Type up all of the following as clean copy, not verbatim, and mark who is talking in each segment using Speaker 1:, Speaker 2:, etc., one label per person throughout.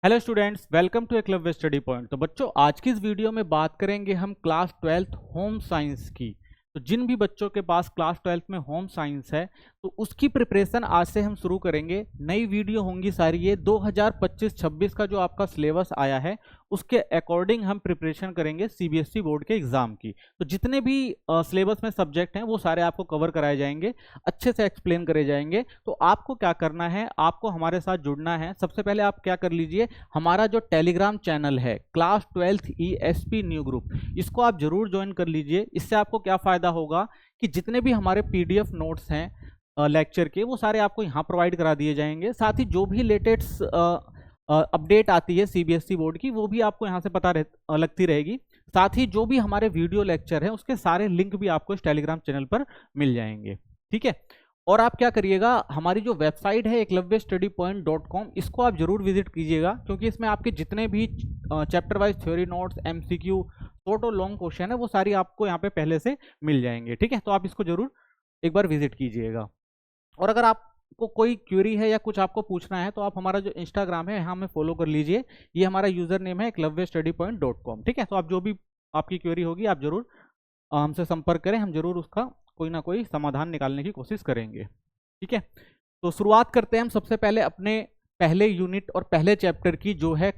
Speaker 1: Hello students, welcome to Eklavya study point. तो बच्चों, आज की इस वीडियो में बात करेंगे हम क्लास 12th होम साइंस की। तो जिन भी बच्चों के पास क्लास 12th में होम साइंस है तो उसकी प्रिपरेशन आज से हम शुरू करेंगे। नई वीडियो होंगी सारी, ये 2025-26 का जो आपका सिलेबस आया है उसके अकॉर्डिंग हम प्रिपरेशन करेंगे सीबीएसई बोर्ड के एग्जाम की। तो जितने भी सिलेबस में सब्जेक्ट हैं वो सारे आपको कवर कराए जाएंगे, अच्छे से एक्सप्लेन करे जाएंगे। तो आपको क्या करना है, आपको हमारे साथ जुड़ना है। सबसे पहले आप क्या कर लीजिए, हमारा जो टेलीग्राम चैनल है class 12th ESP new group, इसको आप जरूर ज्वाइन कर लीजिए। इससे आपको क्या फायदा होगा कि जितने भी हमारे PDF नोट्स हैं लेक्चर के, वो सारे आपको यहाँ प्रोवाइड करा दिए जाएंगे। साथ ही जो भी लेटेस्ट अपडेट आती है सीबीएसई बोर्ड की, वो भी आपको यहाँ से पता लगती रहेगी। साथ ही जो भी हमारे वीडियो लेक्चर हैं उसके सारे लिंक भी आपको इस टेलीग्राम चैनल पर मिल जाएंगे, ठीक है। और आप क्या करिएगा, हमारी जो वेबसाइट है eklavyastudypoint.com, इसको आप जरूर विजिट कीजिएगा, क्योंकि इसमें आपके जितने भी chapter wise theory notes, MCQ, short और लॉन्ग क्वेश्चन है, वो सारी आपको यहाँ पे पहले से मिल जाएंगे, ठीक है। तो आप इसको जरूर एक बार विजिट कीजिएगा। और अगर आपको कोई क्वेरी है या कुछ आपको पूछना है तो आप हमारा जो इंस्टाग्राम है यहाँ में फॉलो कर लीजिए। ये हमारा यूजर नेम है eklavyastudypoint.com, ठीक है। तो आप जो भी आपकी क्वेरी होगी आप जरूर हमसे संपर्क करें, हम जरूर उसका कोई ना कोई समाधान निकालने की कोशिश करेंगे, ठीक है। तो शुरुआत करते हैं हम सबसे पहले अपने पहले यूनिट और पहले चैप्टर की, जो है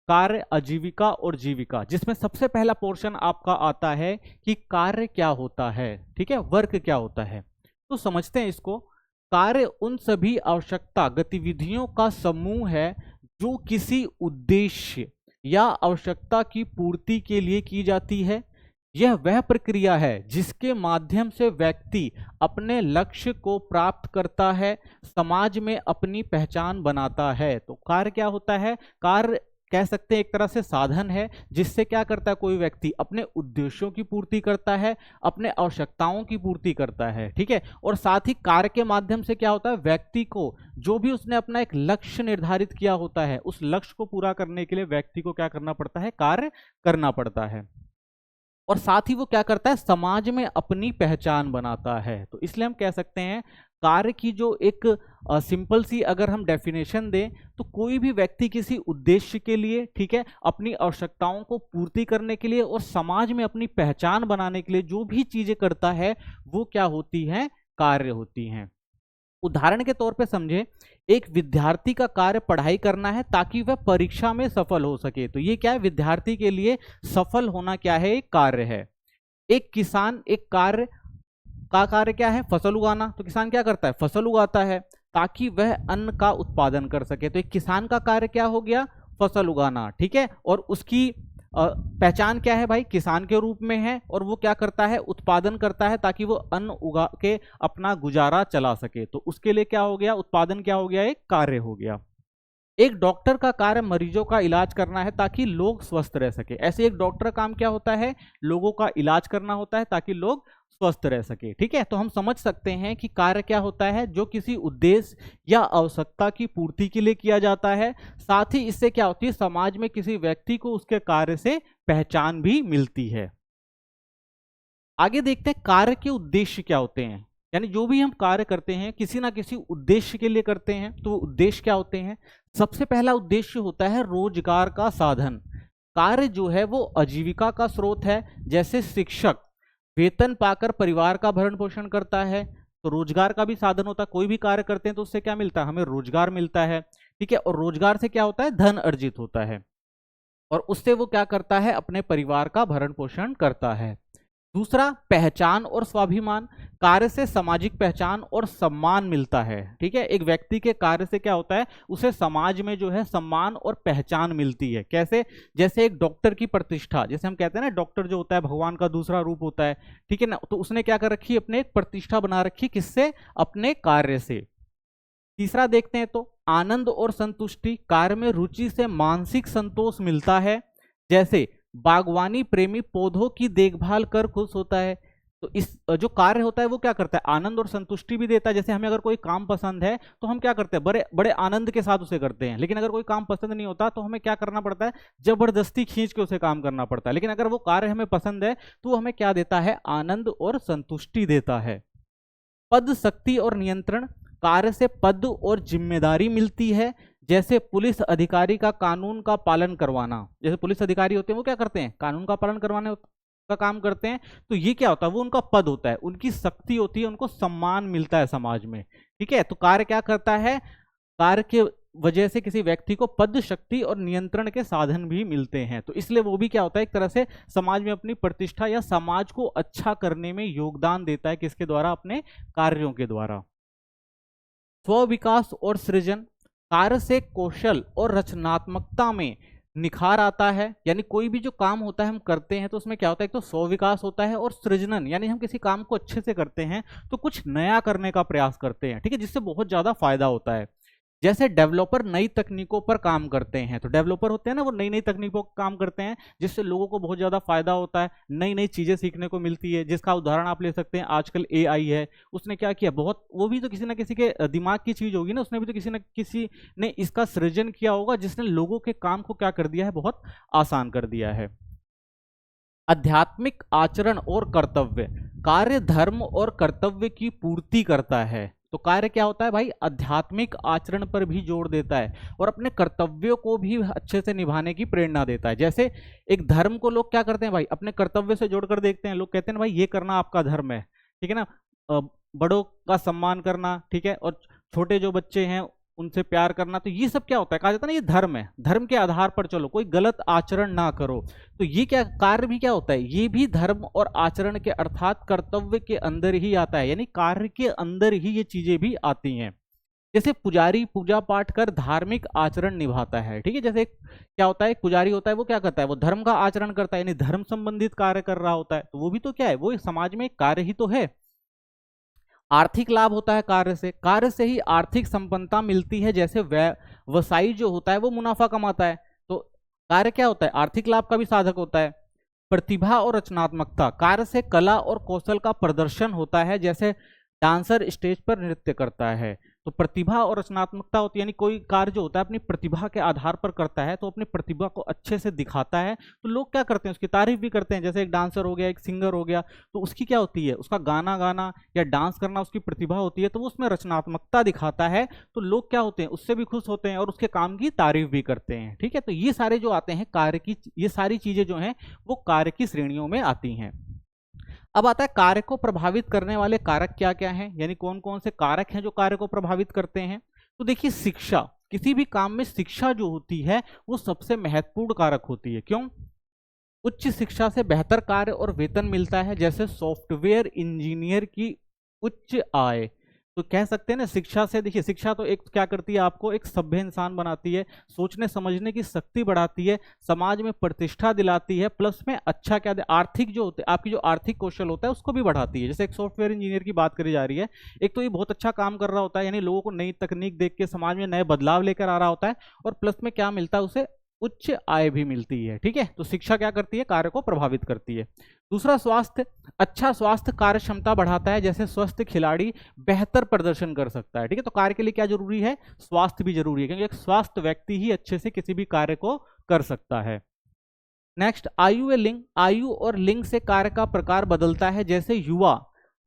Speaker 1: कार्य, आजीविका और जीविका, जिसमें सबसे पहला पोर्शन आपका आता है कि कार्य क्या होता है, ठीक है, वर्क क्या होता है। तो समझते हैं इसको। कार्य उन सभी आवश्यकता गतिविधियों का समूह है जो किसी उद्देश्य या आवश्यकता की पूर्ति के लिए की जाती है। यह वह प्रक्रिया है जिसके माध्यम से व्यक्ति अपने लक्ष्य को प्राप्त करता है, समाज में अपनी पहचान बनाता है। तो कार्य क्या होता है? कार्य कह सकते हैं एक तरह से साधन है, जिससे क्या करता है कोई व्यक्ति अपने उद्देश्यों की पूर्ति करता है, अपने आवश्यकताओं की पूर्ति करता है, ठीक है। और साथ ही कार्य के माध्यम से क्या होता है, व्यक्ति को जो भी उसने अपना एक लक्ष्य निर्धारित किया होता है, उस लक्ष्य को पूरा करने के लिए व्यक्ति को क्या करना पड़ता है, कार्य करना पड़ता है। और साथ ही वो क्या करता है, समाज में अपनी पहचान बनाता है। तो इसलिए हम कह सकते हैं कार्य की जो एक सिंपल सी अगर हम डेफिनेशन दें तो कोई भी व्यक्ति किसी उद्देश्य के लिए, ठीक है, अपनी आवश्यकताओं को पूर्ति करने के लिए और समाज में अपनी पहचान बनाने के लिए जो भी चीजें करता है वो क्या होती हैं, कार्य होती हैं। उदाहरण के तौर पे समझे, एक विद्यार्थी का कार्य पढ़ाई करना है ताकि वह परीक्षा में सफल हो सके। तो ये क्या है, विद्यार्थी के लिए सफल होना क्या है, एक कार्य है। एक किसान, एक कार्य क्या है, फसल उगाना। तो किसान क्या करता है, फसल उगाता है ताकि वह अन्न का उत्पादन कर सके। तो एक किसान का कार्य क्या हो गया, फसल उगाना, ठीक है। और उसकी पहचान क्या है भाई, किसान के रूप में है, और वो क्या करता है, उत्पादन करता है ताकि वो अन्न उगा के अपना गुजारा चला सके। तो उसके लिए क्या हो गया, उत्पादन क्या हो गया, एक कार्य हो गया। एक डॉक्टर का कार्य मरीजों का इलाज करना है ताकि लोग स्वस्थ रह सके। ऐसे एक डॉक्टर का काम क्या होता है, लोगों का इलाज करना होता है ताकि लोग स्वस्थ रह सके, ठीक है। तो हम समझ सकते हैं कि कार्य क्या होता है, जो किसी उद्देश्य या आवश्यकता की पूर्ति के लिए किया जाता है। साथ ही इससे क्या होती है, समाज में किसी व्यक्ति को उसके कार्य से पहचान भी मिलती है। आगे देखते हैं कार्य के उद्देश्य क्या होते हैं। यानी जो भी हम कार्य करते हैं किसी ना किसी उद्देश्य के लिए करते हैं, तो उद्देश्य क्या होते हैं। सबसे पहला उद्देश्य होता है रोजगार का साधन। कार्य जो है वो आजीविका का स्रोत है। जैसे शिक्षक वेतन पाकर परिवार का भरण पोषण करता है, तो रोजगार का भी साधन होता है। कोई भी कार्य करते हैं तो उससे क्या मिलता है, हमें रोजगार मिलता है, ठीक है। और रोजगार से क्या होता है, धन अर्जित होता है, और उससे वो क्या करता है, अपने परिवार का भरण पोषण करता है। दूसरा, पहचान और स्वाभिमान। कार्य से सामाजिक पहचान और सम्मान मिलता है, ठीक है। एक व्यक्ति के कार्य से क्या होता है, उसे समाज में जो है सम्मान और पहचान मिलती है। कैसे, जैसे एक डॉक्टर की प्रतिष्ठा, जैसे हम कहते हैं ना, डॉक्टर जो होता है भगवान का दूसरा रूप होता है, ठीक है ना। तो उसने क्या कर रखी है, अपने एक प्रतिष्ठा बना रखी, किससे, अपने कार्य से। तीसरा देखते हैं तो आनंद और संतुष्टि। कार्य में रुचि से मानसिक संतोष मिलता है। जैसे बागवानी प्रेमी पौधों की देखभाल कर खुश होता है। तो इस जो कार्य होता है वो क्या करता है, आनंद और संतुष्टि भी देता है। जैसे हमें अगर कोई काम पसंद है तो हम क्या करते हैं, बड़े बड़े आनंद के साथ उसे करते हैं। लेकिन अगर कोई काम पसंद नहीं होता तो हमें क्या करना पड़ता है, जबरदस्ती खींच के उसे काम करना पड़ता है। लेकिन अगर वो कार्य हमें पसंद है तो हमें क्या देता है, आनंद और संतुष्टि देता है। पद, शक्ति और नियंत्रण। कार्य से पद और जिम्मेदारी मिलती है। जैसे पुलिस अधिकारी का कानून का पालन करवाना, जैसे पुलिस अधिकारी होते हैं वो क्या करते हैं, कानून का पालन करवाने का काम करते हैं। तो ये क्या होता है, वो उनका पद होता है, उनकी शक्ति होती है, उनको सम्मान मिलता है समाज में। ठीक है, तो कार्य क्या करता है, कार्य के वजह से किसी व्यक्ति को पद, शक्ति और नियंत्रण के साधन भी मिलते हैं। तो इसलिए वो भी क्या होता है, एक तरह से समाज में अपनी प्रतिष्ठा या समाज को अच्छा करने में योगदान देता है, किसके द्वारा, अपने कार्यों के द्वारा। स्व विकास और सृजन, कार्य से कौशल और रचनात्मकता में निखार आता है। यानी कोई भी जो काम होता है हम करते हैं तो उसमें क्या होता है, एक तो स्व विकास होता है और सृजनन, यानी हम किसी काम को अच्छे से करते हैं तो कुछ नया करने का प्रयास करते हैं। ठीक है, जिससे बहुत ज्यादा फायदा होता है। जैसे डेवलपर नई तकनीकों पर काम करते हैं, तो डेवलपर होते हैं ना, वो नई नई तकनीकों पर काम करते हैं जिससे लोगों को बहुत ज़्यादा फायदा होता है, नई नई चीज़ें सीखने को मिलती है। जिसका उदाहरण आप ले सकते हैं, आजकल एआई है, उसने क्या किया, बहुत, वो भी तो किसी ना किसी के दिमाग की चीज़ होगी ना, उसने भी तो किसी न किसी ने इसका सृजन किया होगा जिसने लोगों के काम को क्या कर दिया है, बहुत आसान कर दिया है। आध्यात्मिक आचरण और कर्तव्य, कार्य धर्म और कर्तव्य की पूर्ति करता है। तो कार्य क्या होता है भाई, आध्यात्मिक आचरण पर भी जोर देता है और अपने कर्तव्यों को भी अच्छे से निभाने की प्रेरणा देता है। जैसे एक धर्म को लोग क्या करते हैं भाई, अपने कर्तव्य से जोड़कर देखते हैं। लोग कहते हैं भाई ये करना आपका धर्म है, ठीक है ना, बड़ों का सम्मान करना, ठीक है, और छोटे जो बच्चे हैं उनसे प्यार करना। तो ये सब क्या होता है, कहा जाता है ना ये धर्म है, धर्म के आधार पर चलो, कोई गलत आचरण ना करो। तो ये क्या कार्य भी क्या होता है, ये भी धर्म और आचरण के अर्थात कर्तव्य के अंदर ही आता है, यानी कार्य के अंदर ही ये चीजें भी आती हैं। जैसे पुजारी पूजा पाठ कर धार्मिक आचरण निभाता है। ठीक है, जैसे क्या होता है, एक पुजारी होता है, वो क्या करता है, वो धर्म का आचरण करता है, यानी धर्म संबंधित कार्य कर रहा होता है। तो वो भी तो क्या है, वो समाज में एक कार्य ही तो है। आर्थिक लाभ होता है कार्य से ही आर्थिक संपन्नता मिलती है। जैसे व्यवसायी जो होता है वो मुनाफा कमाता है, तो कार्य क्या होता है, आर्थिक लाभ का भी साधक होता है। प्रतिभा और रचनात्मकता, कार्य से कला और कौशल का प्रदर्शन होता है। जैसे डांसर स्टेज पर नृत्य करता है, तो प्रतिभा और रचनात्मकता होती है, यानी कोई कार्य जो होता है अपनी प्रतिभा के आधार पर करता है, तो अपनी प्रतिभा को अच्छे से दिखाता है, तो लोग क्या करते हैं, उसकी तारीफ भी करते हैं। जैसे एक डांसर हो गया, एक सिंगर हो गया, तो उसकी क्या होती है, उसका गाना गाना या डांस करना उसकी प्रतिभा होती है, तो वो उसमें रचनात्मकता दिखाता है, तो लोग क्या होते हैं, उससे भी खुश होते हैं और उसके काम की तारीफ भी करते हैं। ठीक है, तो ये सारे जो आते हैं कार्य की, ये सारी चीजें जो हैं वो कार्य की श्रेणियों में आती हैं। अब आता है कार्य को प्रभावित करने वाले कारक क्या क्या हैं, यानी कौन कौन से कारक हैं जो कार्य को प्रभावित करते हैं। तो देखिए, शिक्षा, किसी भी काम में शिक्षा जो होती है वो सबसे महत्वपूर्ण कारक होती है। क्यों, उच्च शिक्षा से बेहतर कार्य और वेतन मिलता है। जैसे सॉफ्टवेयर इंजीनियर की उच्च आय, तो कह सकते हैं ना, शिक्षा से, देखिए शिक्षा तो एक क्या करती है, आपको एक सभ्य इंसान बनाती है, सोचने समझने की शक्ति बढ़ाती है, समाज में प्रतिष्ठा दिलाती है, प्लस में अच्छा क्या, आर्थिक जो होते हैं, आपकी जो आर्थिक कौशल होता है उसको भी बढ़ाती है। जैसे एक सॉफ्टवेयर इंजीनियर की बात करी जा रही है, एक तो ये बहुत अच्छा काम कर रहा होता है, यानी लोगों को नई तकनीक देख के समाज में नए बदलाव लेकर आ रहा होता है, और प्लस में क्या मिलता है उसे, उच्च आय भी मिलती है। ठीक है, तो शिक्षा क्या करती है, कार्य को प्रभावित करती है। दूसरा, स्वास्थ्य, अच्छा स्वास्थ्य कार्य क्षमता बढ़ाता है। जैसे स्वस्थ खिलाड़ी बेहतर प्रदर्शन कर सकता है। ठीक है, तो कार्य के लिए क्या जरूरी है, स्वास्थ्य भी जरूरी है, क्योंकि एक स्वस्थ व्यक्ति ही अच्छे से किसी भी कार्य को कर सकता है। नेक्स्ट, आयु या लिंग, आयु और लिंग से कार्य का प्रकार बदलता है। जैसे युवा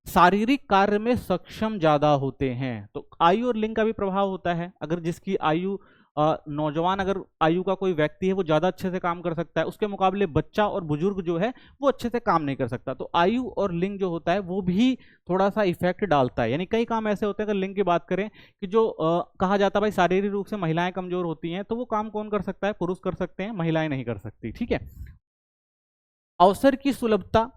Speaker 1: शारीरिक कार्य में सक्षम ज्यादा होते हैं, तो आयु और लिंग का भी प्रभाव होता है। अगर जिसकी आयु नौजवान, अगर आयु का कोई व्यक्ति है वो ज्यादा अच्छे से काम कर सकता है, उसके मुकाबले बच्चा और बुजुर्ग जो है वो अच्छे से काम नहीं कर सकता। तो आयु और लिंग जो होता है वो भी थोड़ा सा इफेक्ट डालता है। यानी कई काम ऐसे होते हैं, अगर लिंग की बात करें, कि जो कहा जाता है भाई शारीरिक रूप से महिलाएं कमजोर होती हैं, तो वो काम कौन कर सकता है, पुरुष कर सकते हैं, महिलाएं नहीं कर सकती। ठीक है, अवसर की सुलभता,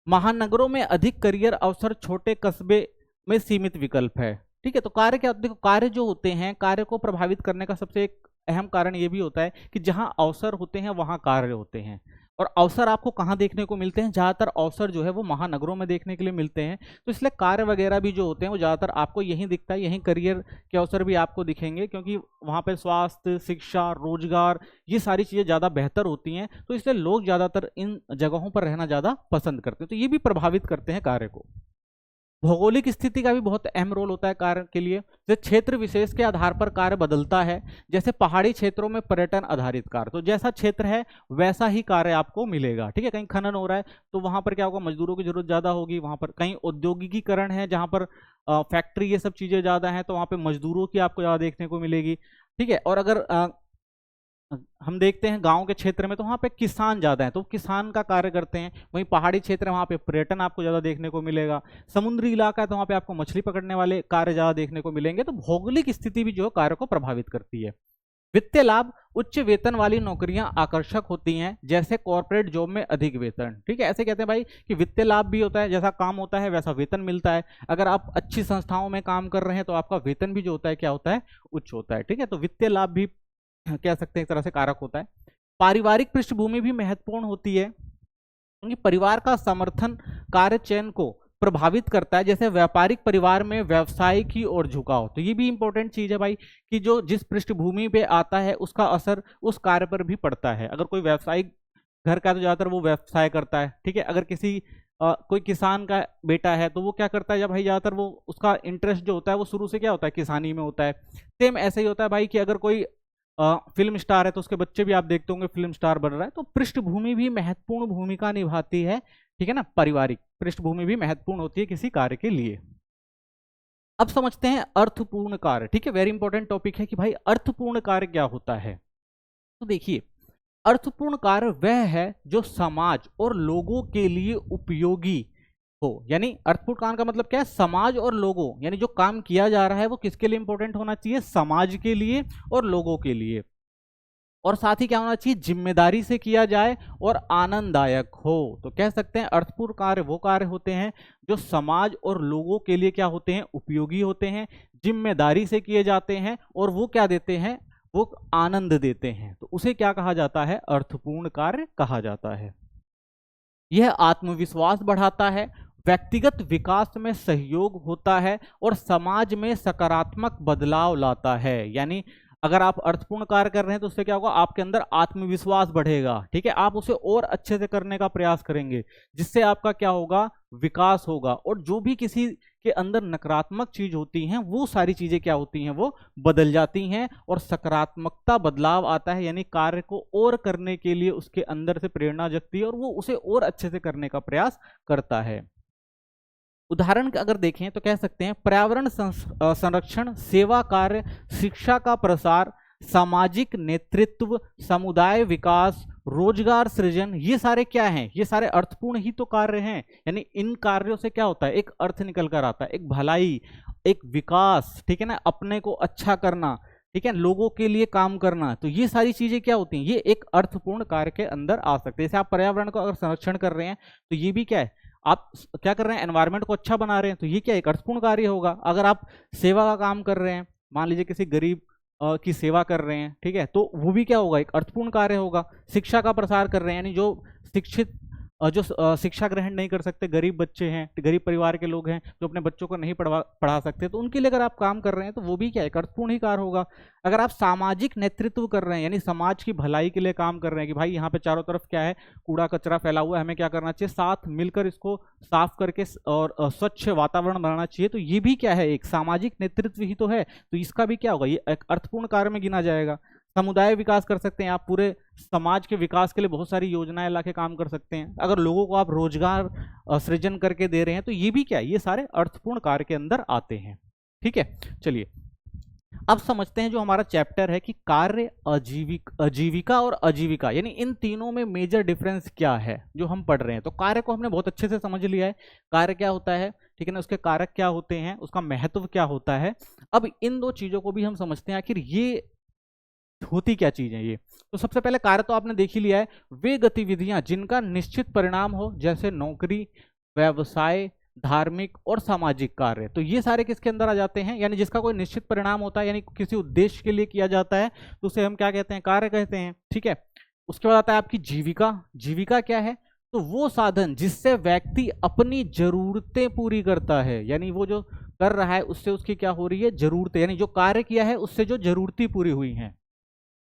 Speaker 1: महानगरों में अधिक करियर अवसर, छोटे कस्बे में सीमित विकल्प है। ठीक है, तो कार्य क्या, देखो कार्य जो होते हैं, कार्य को प्रभावित करने का सबसे एक अहम कारण ये भी होता है कि जहां अवसर होते हैं वहां कार्य होते हैं। और अवसर आपको कहाँ देखने को मिलते हैं, ज्यादातर अवसर जो है वो महानगरों में देखने के लिए मिलते हैं। तो इसलिए कार्य वगैरह भी जो होते हैं वो ज्यादातर आपको यहीं दिखता है, यहीं करियर के अवसर भी आपको दिखेंगे, क्योंकि वहां पर स्वास्थ्य, शिक्षा, रोजगार, ये सारी चीजें ज्यादा बेहतर होती हैं। तो इसलिए लोग ज्यादातर इन जगहों पर रहना ज्यादा पसंद करते हैं। तो ये भी प्रभावित करते हैं कार्य को। भौगोलिक स्थिति का भी बहुत अहम रोल होता है कार्य के लिए। जैसे क्षेत्र विशेष के आधार पर कार्य बदलता है। जैसे पहाड़ी क्षेत्रों में पर्यटन आधारित कार्य, तो जैसा क्षेत्र है वैसा ही कार्य आपको मिलेगा। ठीक है, कहीं खनन हो रहा है तो वहां पर क्या होगा, मजदूरों की जरूरत ज्यादा होगी। वहां पर कहीं औद्योगिकीकरण है, जहां पर फैक्ट्री ये सब चीजें ज्यादा हैं, तो वहां पे मजदूरों की आपको ज्यादा देखने को मिलेगी। ठीक है। और अगर हम देखते हैं गांव के क्षेत्र में तो वहाँ पे किसान ज़्यादा हैं, तो किसान का कार्य करते हैं। वहीं पहाड़ी क्षेत्र है, वहाँ पे पर्यटन आपको ज़्यादा देखने को मिलेगा। समुद्री इलाका है तो वहाँ पे आपको मछली पकड़ने वाले कार्य ज़्यादा देखने को मिलेंगे। तो भौगोलिक स्थिति भी जो है कार्य को प्रभावित करती है। वित्तीय लाभ, उच्च वेतन वाली नौकरियां आकर्षक होती हैं, जैसे कॉर्पोरेट जॉब में अधिक वेतन। ठीक है, ऐसे कहते हैं भाई कि वित्तीय लाभ भी होता है, जैसा काम होता है वैसा वेतन मिलता है। अगर आप अच्छी संस्थाओं में काम कर रहे हैं तो आपका वेतन भी जो होता है क्या होता है, उच्च होता है। ठीक है, तो वित्तीय लाभ भी कह सकते हैं एक तरह से कारक होता है। पारिवारिक पृष्ठभूमि भी महत्वपूर्ण होती है, क्योंकि परिवार का समर्थन कार्य चयन को प्रभावित करता है। जैसे व्यापारिक परिवार में व्यवसाय की ओर झुकाव, तो ये भी इंपॉर्टेंट चीज है भाई कि जो जिस पृष्ठभूमि पे आता है उसका असर उस कार्य पर भी पड़ता है। अगर कोई व्यवसायिक घर का तो ज्यादातर वो व्यवसाय करता है। ठीक है, अगर किसी कोई किसान का बेटा है तो वो क्या करता है, जब भाई ज्यादातर वो उसका इंटरेस्ट जो होता है वो शुरू से क्या होता है, किसानी में होता है। सेम ऐसे ही होता है भाई कि अगर कोई फिल्म स्टार है तो उसके बच्चे भी आप देखते होंगे फिल्म स्टार बन रहा है। तो पृष्ठभूमि भी महत्वपूर्ण भूमिका निभाती है। ठीक है ना, पारिवारिक पृष्ठभूमि भी महत्वपूर्ण होती है किसी कार्य के लिए। अब समझते हैं अर्थपूर्ण कार्य। ठीक है, वेरी इंपॉर्टेंट टॉपिक है कि भाई अर्थपूर्ण कार्य क्या होता है। तो देखिए, अर्थपूर्ण कार्य वह है जो समाज और लोगों के लिए उपयोगी हो। यानी अर्थपूर्ण काम का मतलब क्या है, समाज और लोगों, यानी जो काम किया जा रहा है वो किसके लिए इंपॉर्टेंट होना चाहिए, समाज के लिए और लोगों के लिए। और साथ ही क्या होना चाहिए, जिम्मेदारी से किया जाए और आनंददायक हो। तो कह सकते हैं अर्थपूर्ण कार्य वो कार्य होते हैं जो समाज और लोगों के लिए क्या होते हैं, उपयोगी होते हैं, जिम्मेदारी से किए जाते हैं और वो क्या देते हैं, वो आनंद देते हैं। तो उसे क्या कहा जाता है, अर्थपूर्ण कार्य कहा जाता है। यह आत्मविश्वास बढ़ाता है, व्यक्तिगत विकास में सहयोग होता है और समाज में सकारात्मक बदलाव लाता है। यानी अगर आप अर्थपूर्ण कार्य कर रहे हैं तो उससे क्या होगा, आपके अंदर आत्मविश्वास बढ़ेगा। ठीक है, आप उसे और अच्छे से करने का प्रयास करेंगे, जिससे आपका क्या होगा, विकास होगा। और जो भी किसी के अंदर नकारात्मक चीज होती हैं वो सारी चीजें क्या होती हैं, वो बदल जाती हैं और सकारात्मकता बदलाव आता है। यानी कार्य को और करने के लिए उसके अंदर से प्रेरणा जगती है और वो उसे और अच्छे से करने का प्रयास करता है। उदाहरण अगर देखें तो कह सकते हैं पर्यावरण संरक्षण, सेवा कार्य, शिक्षा का प्रसार, सामाजिक नेतृत्व, समुदाय विकास, रोजगार सृजन, ये सारे क्या हैं, ये सारे अर्थपूर्ण ही तो कार्य हैं। यानी इन कार्यों से क्या होता है, एक अर्थ निकल कर आता है, एक भलाई, एक विकास। ठीक है ना, अपने को अच्छा करना, ठीक है, लोगों के लिए काम करना। तो ये सारी चीजें क्या होती हैं, ये एक अर्थपूर्ण कार्य के अंदर आ सकते हैं। जैसे आप पर्यावरण को अगर संरक्षण कर रहे हैं तो ये भी क्या है, आप क्या कर रहे हैं, एनवायरनमेंट को अच्छा बना रहे हैं, तो ये क्या एक अर्थपूर्ण कार्य होगा। अगर आप सेवा का काम कर रहे हैं, मान लीजिए किसी गरीब की सेवा कर रहे हैं, ठीक है, तो वो भी क्या होगा, एक अर्थपूर्ण कार्य होगा। शिक्षा का प्रसार कर रहे हैं, यानी जो शिक्षित जो शिक्षा ग्रहण नहीं कर सकते, गरीब बच्चे हैं, गरीब परिवार के लोग हैं जो अपने बच्चों को नहीं पढ़ा सकते, तो उनके लिए अगर आप काम कर रहे हैं तो वो भी क्या एक अर्थपूर्ण ही कार्य होगा। अगर आप सामाजिक नेतृत्व कर रहे हैं, यानी समाज की भलाई के लिए काम कर रहे हैं कि भाई यहाँ पे चारों तरफ क्या है, कूड़ा कचरा फैला हुआ है, हमें क्या करना चाहिए, साथ मिलकर इसको साफ करके और स्वच्छ वातावरण बनाना चाहिए, तो ये भी क्या है, एक सामाजिक नेतृत्व ही तो है। तो इसका भी क्या होगा, ये एक अर्थपूर्ण कार्य में गिना जाएगा। समुदाय विकास कर सकते हैं आप, पूरे समाज के विकास के लिए बहुत सारी योजनाएं ला के काम कर सकते हैं। अगर लोगों को आप रोजगार सृजन करके दे रहे हैं तो ये भी क्या है, ये सारे अर्थपूर्ण कार्य के अंदर आते हैं। ठीक है, चलिए अब समझते हैं जो हमारा चैप्टर है कि कार्य, आजीविका और आजीविका, यानी इन तीनों में मेजर डिफरेंस क्या है जो हम पढ़ रहे हैं। तो कार्य को हमने बहुत अच्छे से समझ लिया है, कार्य क्या होता है, ठीक है ना, उसके कारक क्या होते हैं, उसका महत्व क्या होता है। अब इन दो चीजों को भी हम समझते हैं आखिर ये होती क्या चीज है ये। तो सबसे पहले कार्य तो आपने देख ही लिया है, वे गतिविधियां जिनका निश्चित परिणाम हो, जैसे नौकरी, व्यवसाय, धार्मिक और सामाजिक कार्य। तो ये सारे किसके अंदर आ जाते हैं, यानी जिसका कोई निश्चित परिणाम होता है, यानी किसी उद्देश्य के लिए किया जाता है, तो उसे हम क्या कहते हैं, कार्य कहते हैं। ठीक है, उसके बाद आता है आपकी जीविका। जीविका क्या है, तो वो साधन जिससे व्यक्ति अपनी जरूरतें पूरी करता है, यानी वो जो कर रहा है उससे उसकी क्या हो रही है, जरूरतें, यानी जो कार्य किया है उससे जो जरूरतें पूरी हुई हैं,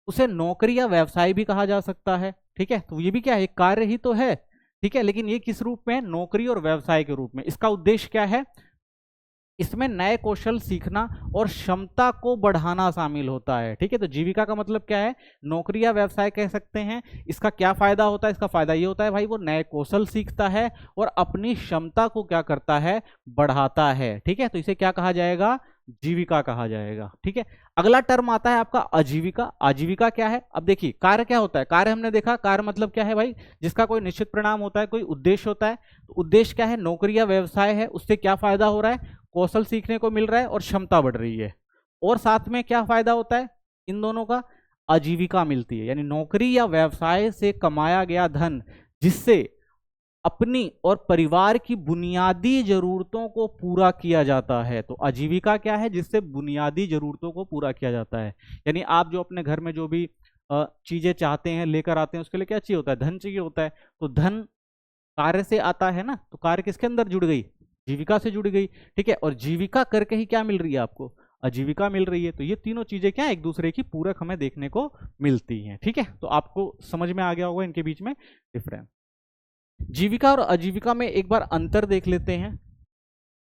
Speaker 1: उसे नौकरी या व्यवसाय भी कहा जा सकता है। ठीक है, तो ये भी क्या है, एक कार्य ही तो है। ठीक है, लेकिन ये किस रूप में, नौकरी और व्यवसाय के रूप में। इसका उद्देश्य क्या है, इसमें नए कौशल सीखना और क्षमता को बढ़ाना शामिल होता है। ठीक है, तो जीविका का मतलब क्या है, नौकरी या व्यवसाय कह सकते हैं। इसका क्या फायदा होता है, इसका फायदा ये होता है भाई वो नए कौशल सीखता है और अपनी क्षमता को क्या करता है, बढ़ाता है। ठीक है, तो इसे क्या कहा जाएगा, जीविका कहा जाएगा। ठीक है, अगला टर्म आता है आपका आजीविका। आजीविका क्या है? अब देखिए कार्य क्या होता है, कार्य हमने देखा, कार्य मतलब क्या है भाई, जिसका कोई निश्चित परिणाम होता है, कोई उद्देश्य होता है। तो उद्देश्य क्या है? नौकरी या व्यवसाय है, उससे क्या फायदा हो रहा है? कौशल सीखने को मिल रहा है और क्षमता बढ़ रही है। और साथ में क्या फायदा होता है इन दोनों का? आजीविका मिलती है, यानी नौकरी या व्यवसाय से कमाया गया धन जिससे अपनी और परिवार की बुनियादी जरूरतों को पूरा किया जाता है। तो आजीविका क्या है? जिससे बुनियादी जरूरतों को पूरा किया जाता है। यानी आप जो अपने घर में जो भी चीजें चाहते हैं लेकर आते हैं, उसके लिए क्या चाहिए होता है? धन चाहिए होता है। तो धन कार्य से आता है ना, तो कार्य किसके अंदर जुड़ गई? जीविका से जुड़ गई। ठीक है, और जीविका करके ही क्या मिल रही है आपको? आजीविका मिल रही है। तो ये तीनों चीजें क्या है? एक दूसरे की पूरक हमें देखने को मिलती हैं। ठीक है, तो आपको समझ में आ गया होगा इनके बीच में डिफरेंस। जीविका और आजीविका में एक बार अंतर देख लेते हैं।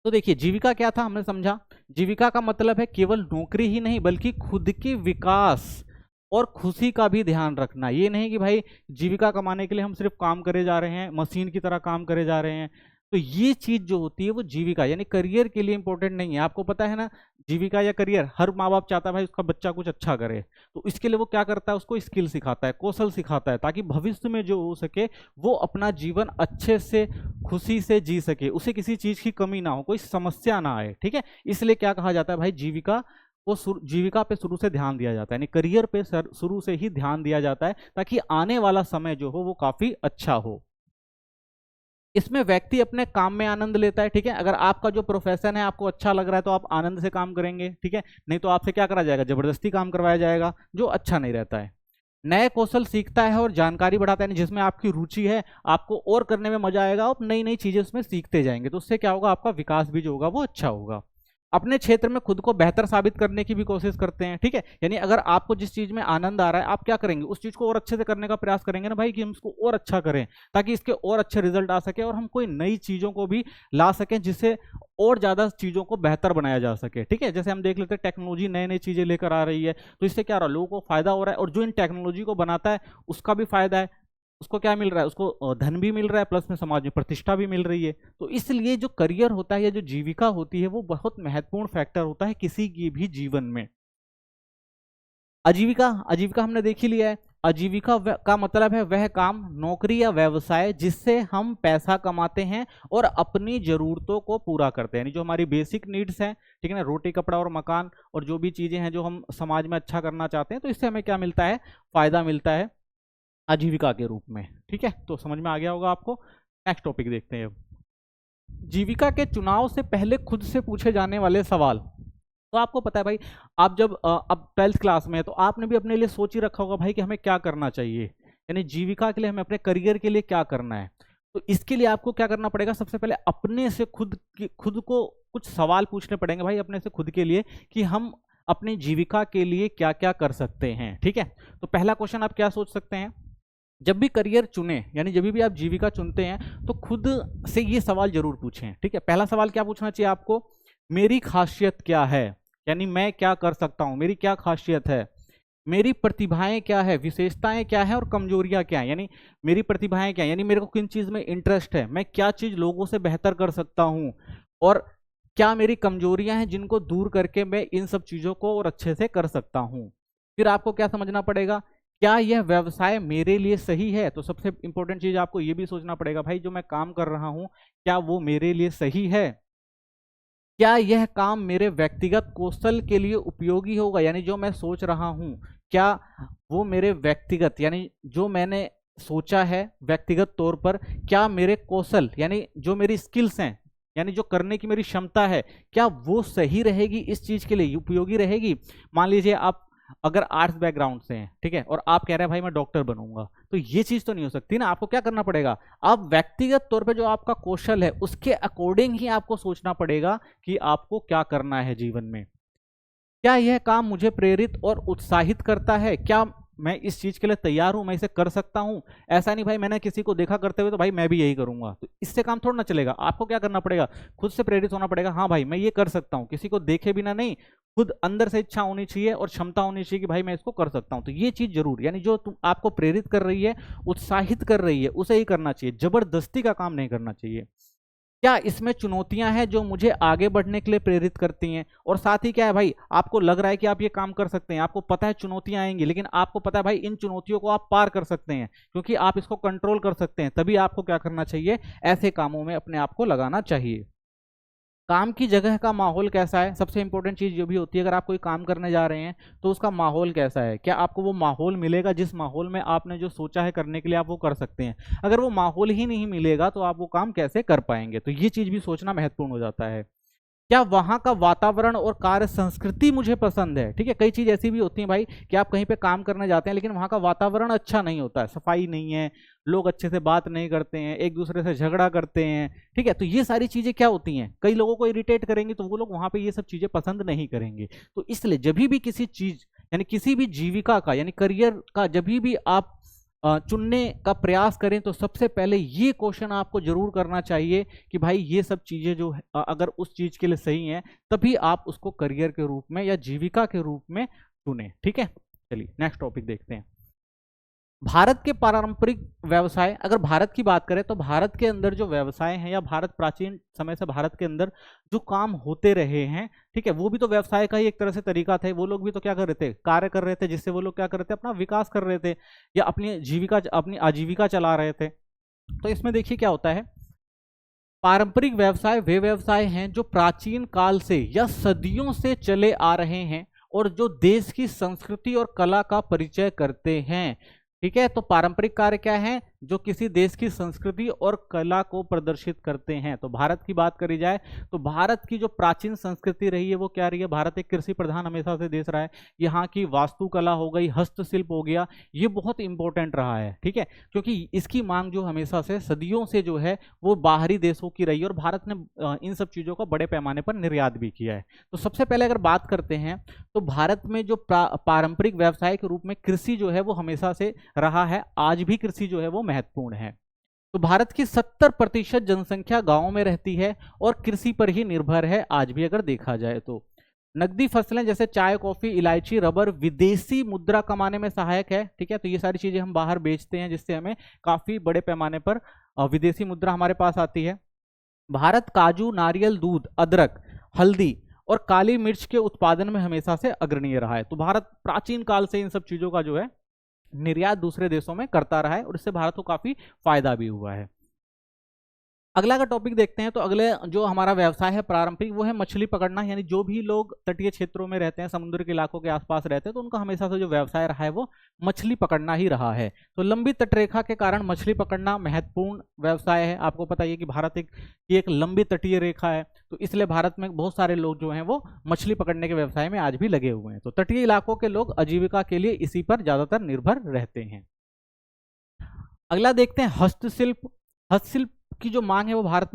Speaker 1: तो देखिए जीविका क्या था, हमने समझा। जीविका का मतलब है केवल नौकरी ही नहीं बल्कि खुद के विकास और खुशी का भी ध्यान रखना। ये नहीं कि भाई जीविका कमाने के लिए हम सिर्फ काम करे जा रहे हैं, मशीन की तरह काम करे जा रहे हैं। तो ये चीज जो होती है वो जीविका यानी करियर के लिए इंपॉर्टेंट नहीं है। आपको पता है ना, जीविका या करियर हर माँ बाप चाहता है भाई उसका बच्चा कुछ अच्छा करे। तो इसके लिए वो क्या करता है? उसको स्किल सिखाता है, कौशल सिखाता है, ताकि भविष्य में जो हो सके वो अपना जीवन अच्छे से खुशी से जी सके, उसे किसी चीज की कमी ना हो, कोई समस्या ना आए। ठीक है, इसलिए क्या कहा जाता है भाई, जीविका जीविका पे शुरू से ध्यान दिया जाता है, यानी करियर पे शुरू से ही ध्यान दिया जाता है, ताकि आने वाला समय जो हो वो काफी अच्छा हो। इसमें व्यक्ति अपने काम में आनंद लेता है। ठीक है, अगर आपका जो प्रोफेशन है आपको अच्छा लग रहा है तो आप आनंद से काम करेंगे। ठीक है, नहीं तो आपसे क्या करा जाएगा? जबरदस्ती काम करवाया जाएगा, जो अच्छा नहीं रहता है। नए कौशल सीखता है और जानकारी बढ़ाता है, जिसमें आपकी रुचि है, आपको और करने में मजा आएगा, आप नई नई चीजें उसमें सीखते जाएंगे। तो उससे क्या होगा? आपका विकास भी जो होगा वो अच्छा होगा। अपने क्षेत्र में खुद को बेहतर साबित करने की भी कोशिश करते हैं। ठीक है, यानी अगर आपको जिस चीज में आनंद आ रहा है आप क्या करेंगे? उस चीज को और अच्छे से करने का प्रयास करेंगे ना भाई, कि हम उसको और अच्छा करें ताकि इसके और अच्छे रिजल्ट आ सके और हम कोई नई चीजों को भी ला सकें जिससे और ज्यादा चीजों को बेहतर बनाया जा सके। ठीक है, जैसे हम देख लेते हैं टेक्नोलॉजी नई नई चीजें लेकर आ रही है, तो इससे क्या हो रहा है? लोगों को फायदा हो रहा है, और जो इन टेक्नोलॉजी को बनाता है उसका भी फायदा है। उसको क्या मिल रहा है? उसको धन भी मिल रहा है, प्लस में समाज में प्रतिष्ठा भी मिल रही है। तो इसलिए जो करियर होता है या जो जीविका होती है वो बहुत महत्वपूर्ण फैक्टर होता है किसी की भी जीवन में। आजीविका, आजीविका हमने देख ही लिया है। आजीविका का मतलब है वह काम, नौकरी या व्यवसाय जिससे हम पैसा कमाते हैं और अपनी जरूरतों को पूरा करते हैं, यानी जो हमारी बेसिक नीड्स हैं, ठीक है ना, रोटी कपड़ा और मकान, और जो भी चीजें हैं जो हम समाज में अच्छा करना चाहते हैं, तो इससे हमें क्या मिलता है? फायदा मिलता है आजीविका के रूप में। ठीक है, तो समझ में आ गया होगा आपको। नेक्स्ट टॉपिक देखते हैं। जीविका के चुनाव से पहले खुद से पूछे जाने वाले सवाल। तो आपको पता है भाई, आप जब अब 12th क्लास में है तो आपने भी अपने लिए सोच ही रखा होगा भाई कि हमें क्या करना चाहिए, यानी जीविका के लिए हमें अपने करियर के लिए क्या करना है। तो इसके लिए आपको क्या करना पड़ेगा? सबसे पहले अपने से खुद को कुछ सवाल पूछने पड़ेंगे भाई अपने से खुद के लिए, कि हम अपनी जीविका के लिए क्या क्या कर सकते हैं। ठीक है, तो पहला क्वेश्चन आप क्या सोच सकते हैं? जब भी करियर चुने, यानी जब भी आप जीविका चुनते हैं, तो खुद से ये सवाल जरूर पूछें। ठीक है, पहला सवाल क्या पूछना चाहिए आपको? मेरी खासियत क्या है, यानी मैं क्या कर सकता हूं, मेरी क्या खासियत है। मेरी प्रतिभाएं क्या है, विशेषताएं क्या है, और कमजोरियां क्या है, यानी मेरी प्रतिभाएं क्या है, यानी मेरे को किन चीज में इंटरेस्ट है, मैं क्या चीज लोगों से बेहतर कर सकता हूं, और क्या मेरी कमजोरियां हैं जिनको दूर करके मैं इन सब चीजों को और अच्छे से कर सकता हूं। फिर आपको क्या समझना पड़ेगा? क्या यह व्यवसाय मेरे लिए सही है? तो सबसे इंपॉर्टेंट चीज आपको यह भी सोचना पड़ेगा भाई, जो मैं काम कर रहा हूं क्या वो मेरे लिए सही है? क्या यह काम मेरे व्यक्तिगत कौशल के लिए उपयोगी होगा, यानी जो मैं सोच रहा हूं क्या वो मेरे व्यक्तिगत, यानी जो मैंने सोचा है व्यक्तिगत तौर पर, क्या मेरे कौशल यानी जो मेरी स्किल्स हैं, यानी जो करने की मेरी क्षमता है, क्या वो सही रहेगी, इस चीज के लिए उपयोगी रहेगी। मान लीजिए आप अगर आर्ट्स बैकग्राउंड से हैं, ठीक है, और आप कह रहे हैं भाई मैं डॉक्टर बनूंगा, तो ये चीज तो नहीं हो सकती ना। आपको क्या करना पड़ेगा? आप व्यक्तिगत तौर पे जो आपका कौशल है उसके अकॉर्डिंग ही आपको सोचना पड़ेगा कि आपको क्या करना है जीवन में। क्या यह काम मुझे प्रेरित और उत्साहित करता है? क्या मैं इस चीज के लिए तैयार हूं, मैं इसे कर सकता हूं? ऐसा नहीं भाई मैंने किसी को देखा करते हुए तो भाई मैं भी यही करूंगा, तो इससे काम थोड़ा ना चलेगा। आपको क्या करना पड़ेगा? खुद से प्रेरित होना पड़ेगा, हाँ भाई मैं ये कर सकता हूं, किसी को देखे बिना नहीं, खुद अंदर से इच्छा होनी चाहिए और क्षमता होनी चाहिए कि भाई मैं इसको कर सकता हूं। तो ये चीज जरूर, यानी जो तुम आपको प्रेरित कर रही है, उत्साहित कर रही है, उसे ही करना चाहिए, जबरदस्ती का काम नहीं करना चाहिए। क्या इसमें चुनौतियां हैं जो मुझे आगे बढ़ने के लिए प्रेरित करती हैं, और साथ ही क्या है भाई, आपको लग रहा है कि आप ये काम कर सकते हैं, आपको पता है चुनौतियां आएंगी, लेकिन आपको पता है भाई इन चुनौतियों को आप पार कर सकते हैं क्योंकि आप इसको कंट्रोल कर सकते हैं, तभी आपको क्या करना चाहिए, ऐसे कामों में अपने आप को लगाना चाहिए। काम की जगह का माहौल कैसा है, सबसे इंपॉर्टेंट चीज जो भी होती है, अगर आप कोई काम करने जा रहे हैं तो उसका माहौल कैसा है, क्या आपको वो माहौल मिलेगा जिस माहौल में आपने जो सोचा है करने के लिए आप वो कर सकते हैं। अगर वो माहौल ही नहीं मिलेगा तो आप वो काम कैसे कर पाएंगे, तो ये चीज भी सोचना महत्वपूर्ण हो जाता है। क्या वहां का वातावरण और कार्य संस्कृति मुझे पसंद है। ठीक है, कई चीज ऐसी भी होती है भाई कि आप कहीं पे काम करने जाते हैं लेकिन वहां का वातावरण अच्छा नहीं होता है, सफाई नहीं है, लोग अच्छे से बात नहीं करते हैं, एक दूसरे से झगड़ा करते हैं। ठीक है, तो ये सारी चीजें क्या होती हैं, कई लोगों को इरिटेट करेंगी, तो वो लोग वहां पे ये सब चीजें पसंद नहीं करेंगे। तो इसलिए जब भी किसी चीज यानी किसी भी जीविका का यानी करियर का जब भी आप चुनने का प्रयास करें तो सबसे पहले ये क्वेश्चन आपको जरूर करना चाहिए कि भाई ये सब चीजें जो अगर उस चीज के लिए सही हैं तभी आप उसको करियर के रूप में या जीविका के रूप में चुनें। ठीक है, चलिए नेक्स्ट टॉपिक देखते हैं। भारत के पारंपरिक व्यवसाय, अगर भारत की बात करें तो भारत के अंदर जो व्यवसाय हैं या भारत प्राचीन समय से भारत के अंदर जो काम होते रहे हैं, ठीक है, वो भी तो व्यवसाय का ही एक तरह से तरीका था। वो लोग भी तो क्या कर रहे थे, कार्य कर रहे थे जिससे वो लोग क्या कर रहे थे, अपना विकास कर रहे थे या अपनी आजीविका चला रहे थे। तो इसमें देखिए क्या होता है, पारंपरिक व्यवसाय वे व्यवसाय हैं जो प्राचीन काल से या सदियों से चले आ रहे हैं और जो देश की संस्कृति और कला का परिचय करते हैं। ठीक है, तो पारंपरिक कार्य क्या है, जो किसी देश की संस्कृति और कला को प्रदर्शित करते हैं। तो भारत की बात करी जाए तो भारत की जो प्राचीन संस्कृति रही है वो क्या रही है, भारत एक कृषि प्रधान हमेशा से देश रहा है। यहाँ की वास्तुकला हो गई, हस्तशिल्प हो गया, ये बहुत इंपॉर्टेंट रहा है। ठीक है, क्योंकि इसकी मांग जो हमेशा से सदियों से जो है वो बाहरी देशों की रही है और भारत ने इन सब चीज़ों का बड़े पैमाने पर निर्यात भी किया है। तो सबसे पहले अगर बात करते हैं तो भारत में जो पारंपरिक व्यवसाय के रूप में कृषि जो है वो हमेशा से रहा है, आज भी कृषि जो है वो महत्वपूर्ण है। तो भारत की 70% जनसंख्या गांवों में रहती है और कृषि पर ही निर्भर है आज भी अगर देखा जाए तो। नकदी फसलें जैसे चाय, कॉफी, इलायची, रबर विदेशी मुद्रा कमाने में सहायक है। ठीक है, तो ये सारी चीजें हम बाहर बेचते हैं जिससे हमें काफी बड़े पैमाने पर विदेशी मुद्रा हमारे पास आती है। भारत काजू, नारियल, दूध, अदरक, हल्दी और काली मिर्च के उत्पादन में हमेशा से अग्रणीय रहा है। तो भारत प्राचीन काल से इन सब चीजों का जो है निर्यात दूसरे देशों में करता रहा है और इससे भारत को काफी फायदा भी हुआ है। अगला का टॉपिक देखते हैं तो अगले जो हमारा व्यवसाय है पारंपरिक वो है मछली पकड़ना। यानी जो भी लोग तटीय क्षेत्रों में रहते हैं, समुद्र के इलाकों के आसपास रहते हैं, तो उनका हमेशा से जो व्यवसाय रहा है वो मछली पकड़ना ही रहा है। तो लंबी तटरेखा के कारण मछली पकड़ना महत्वपूर्ण व्यवसाय है। आपको पता है कि भारत एक लंबी तटीय रेखा है, तो इसलिए भारत में बहुत सारे लोग जो हैं वो मछली पकड़ने के व्यवसाय में आज भी लगे हुए हैं। तो तटीय इलाकों के लोग आजीविका के लिए इसी पर ज्यादातर निर्भर रहते हैं। अगला देखते हैं हस्तशिल्प। हस्तशिल्प की जो मांग है वो भारत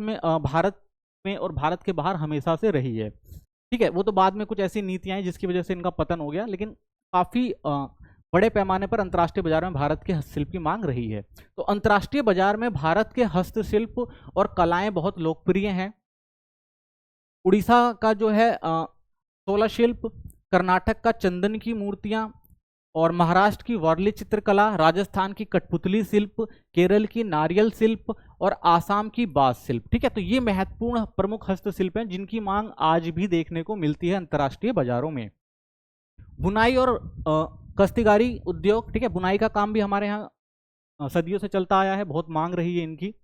Speaker 1: में और भारत के बाहर हमेशा से रही है। ठीक है, वो तो बाद में कुछ ऐसी नीतियां हैं जिसकी वजह से इनका पतन हो गया, लेकिन काफी बड़े पैमाने पर अंतर्राष्ट्रीय बाजार में भारत के हस्तशिल्प की मांग रही है। तो अंतर्राष्ट्रीय बाजार में भारत के हस्तशिल्प और कलाएं बहुत लोकप्रिय हैं। उड़ीसा का जो है सोलह शिल्प, कर्नाटक का चंदन की मूर्तियां और महाराष्ट्र की वर्ली चित्रकला, राजस्थान की कठपुतली शिल्प, केरल की नारियल शिल्प और आसाम की बांस शिल्प। ठीक है, तो ये महत्वपूर्ण प्रमुख हस्तशिल्प हैं जिनकी मांग आज भी देखने को मिलती है अंतर्राष्ट्रीय बाजारों में। बुनाई और काश्तकारी उद्योग, ठीक है, बुनाई का काम भी हमारे यहाँ सदियों से चलता आया है, बहुत मांग रही है इनकी।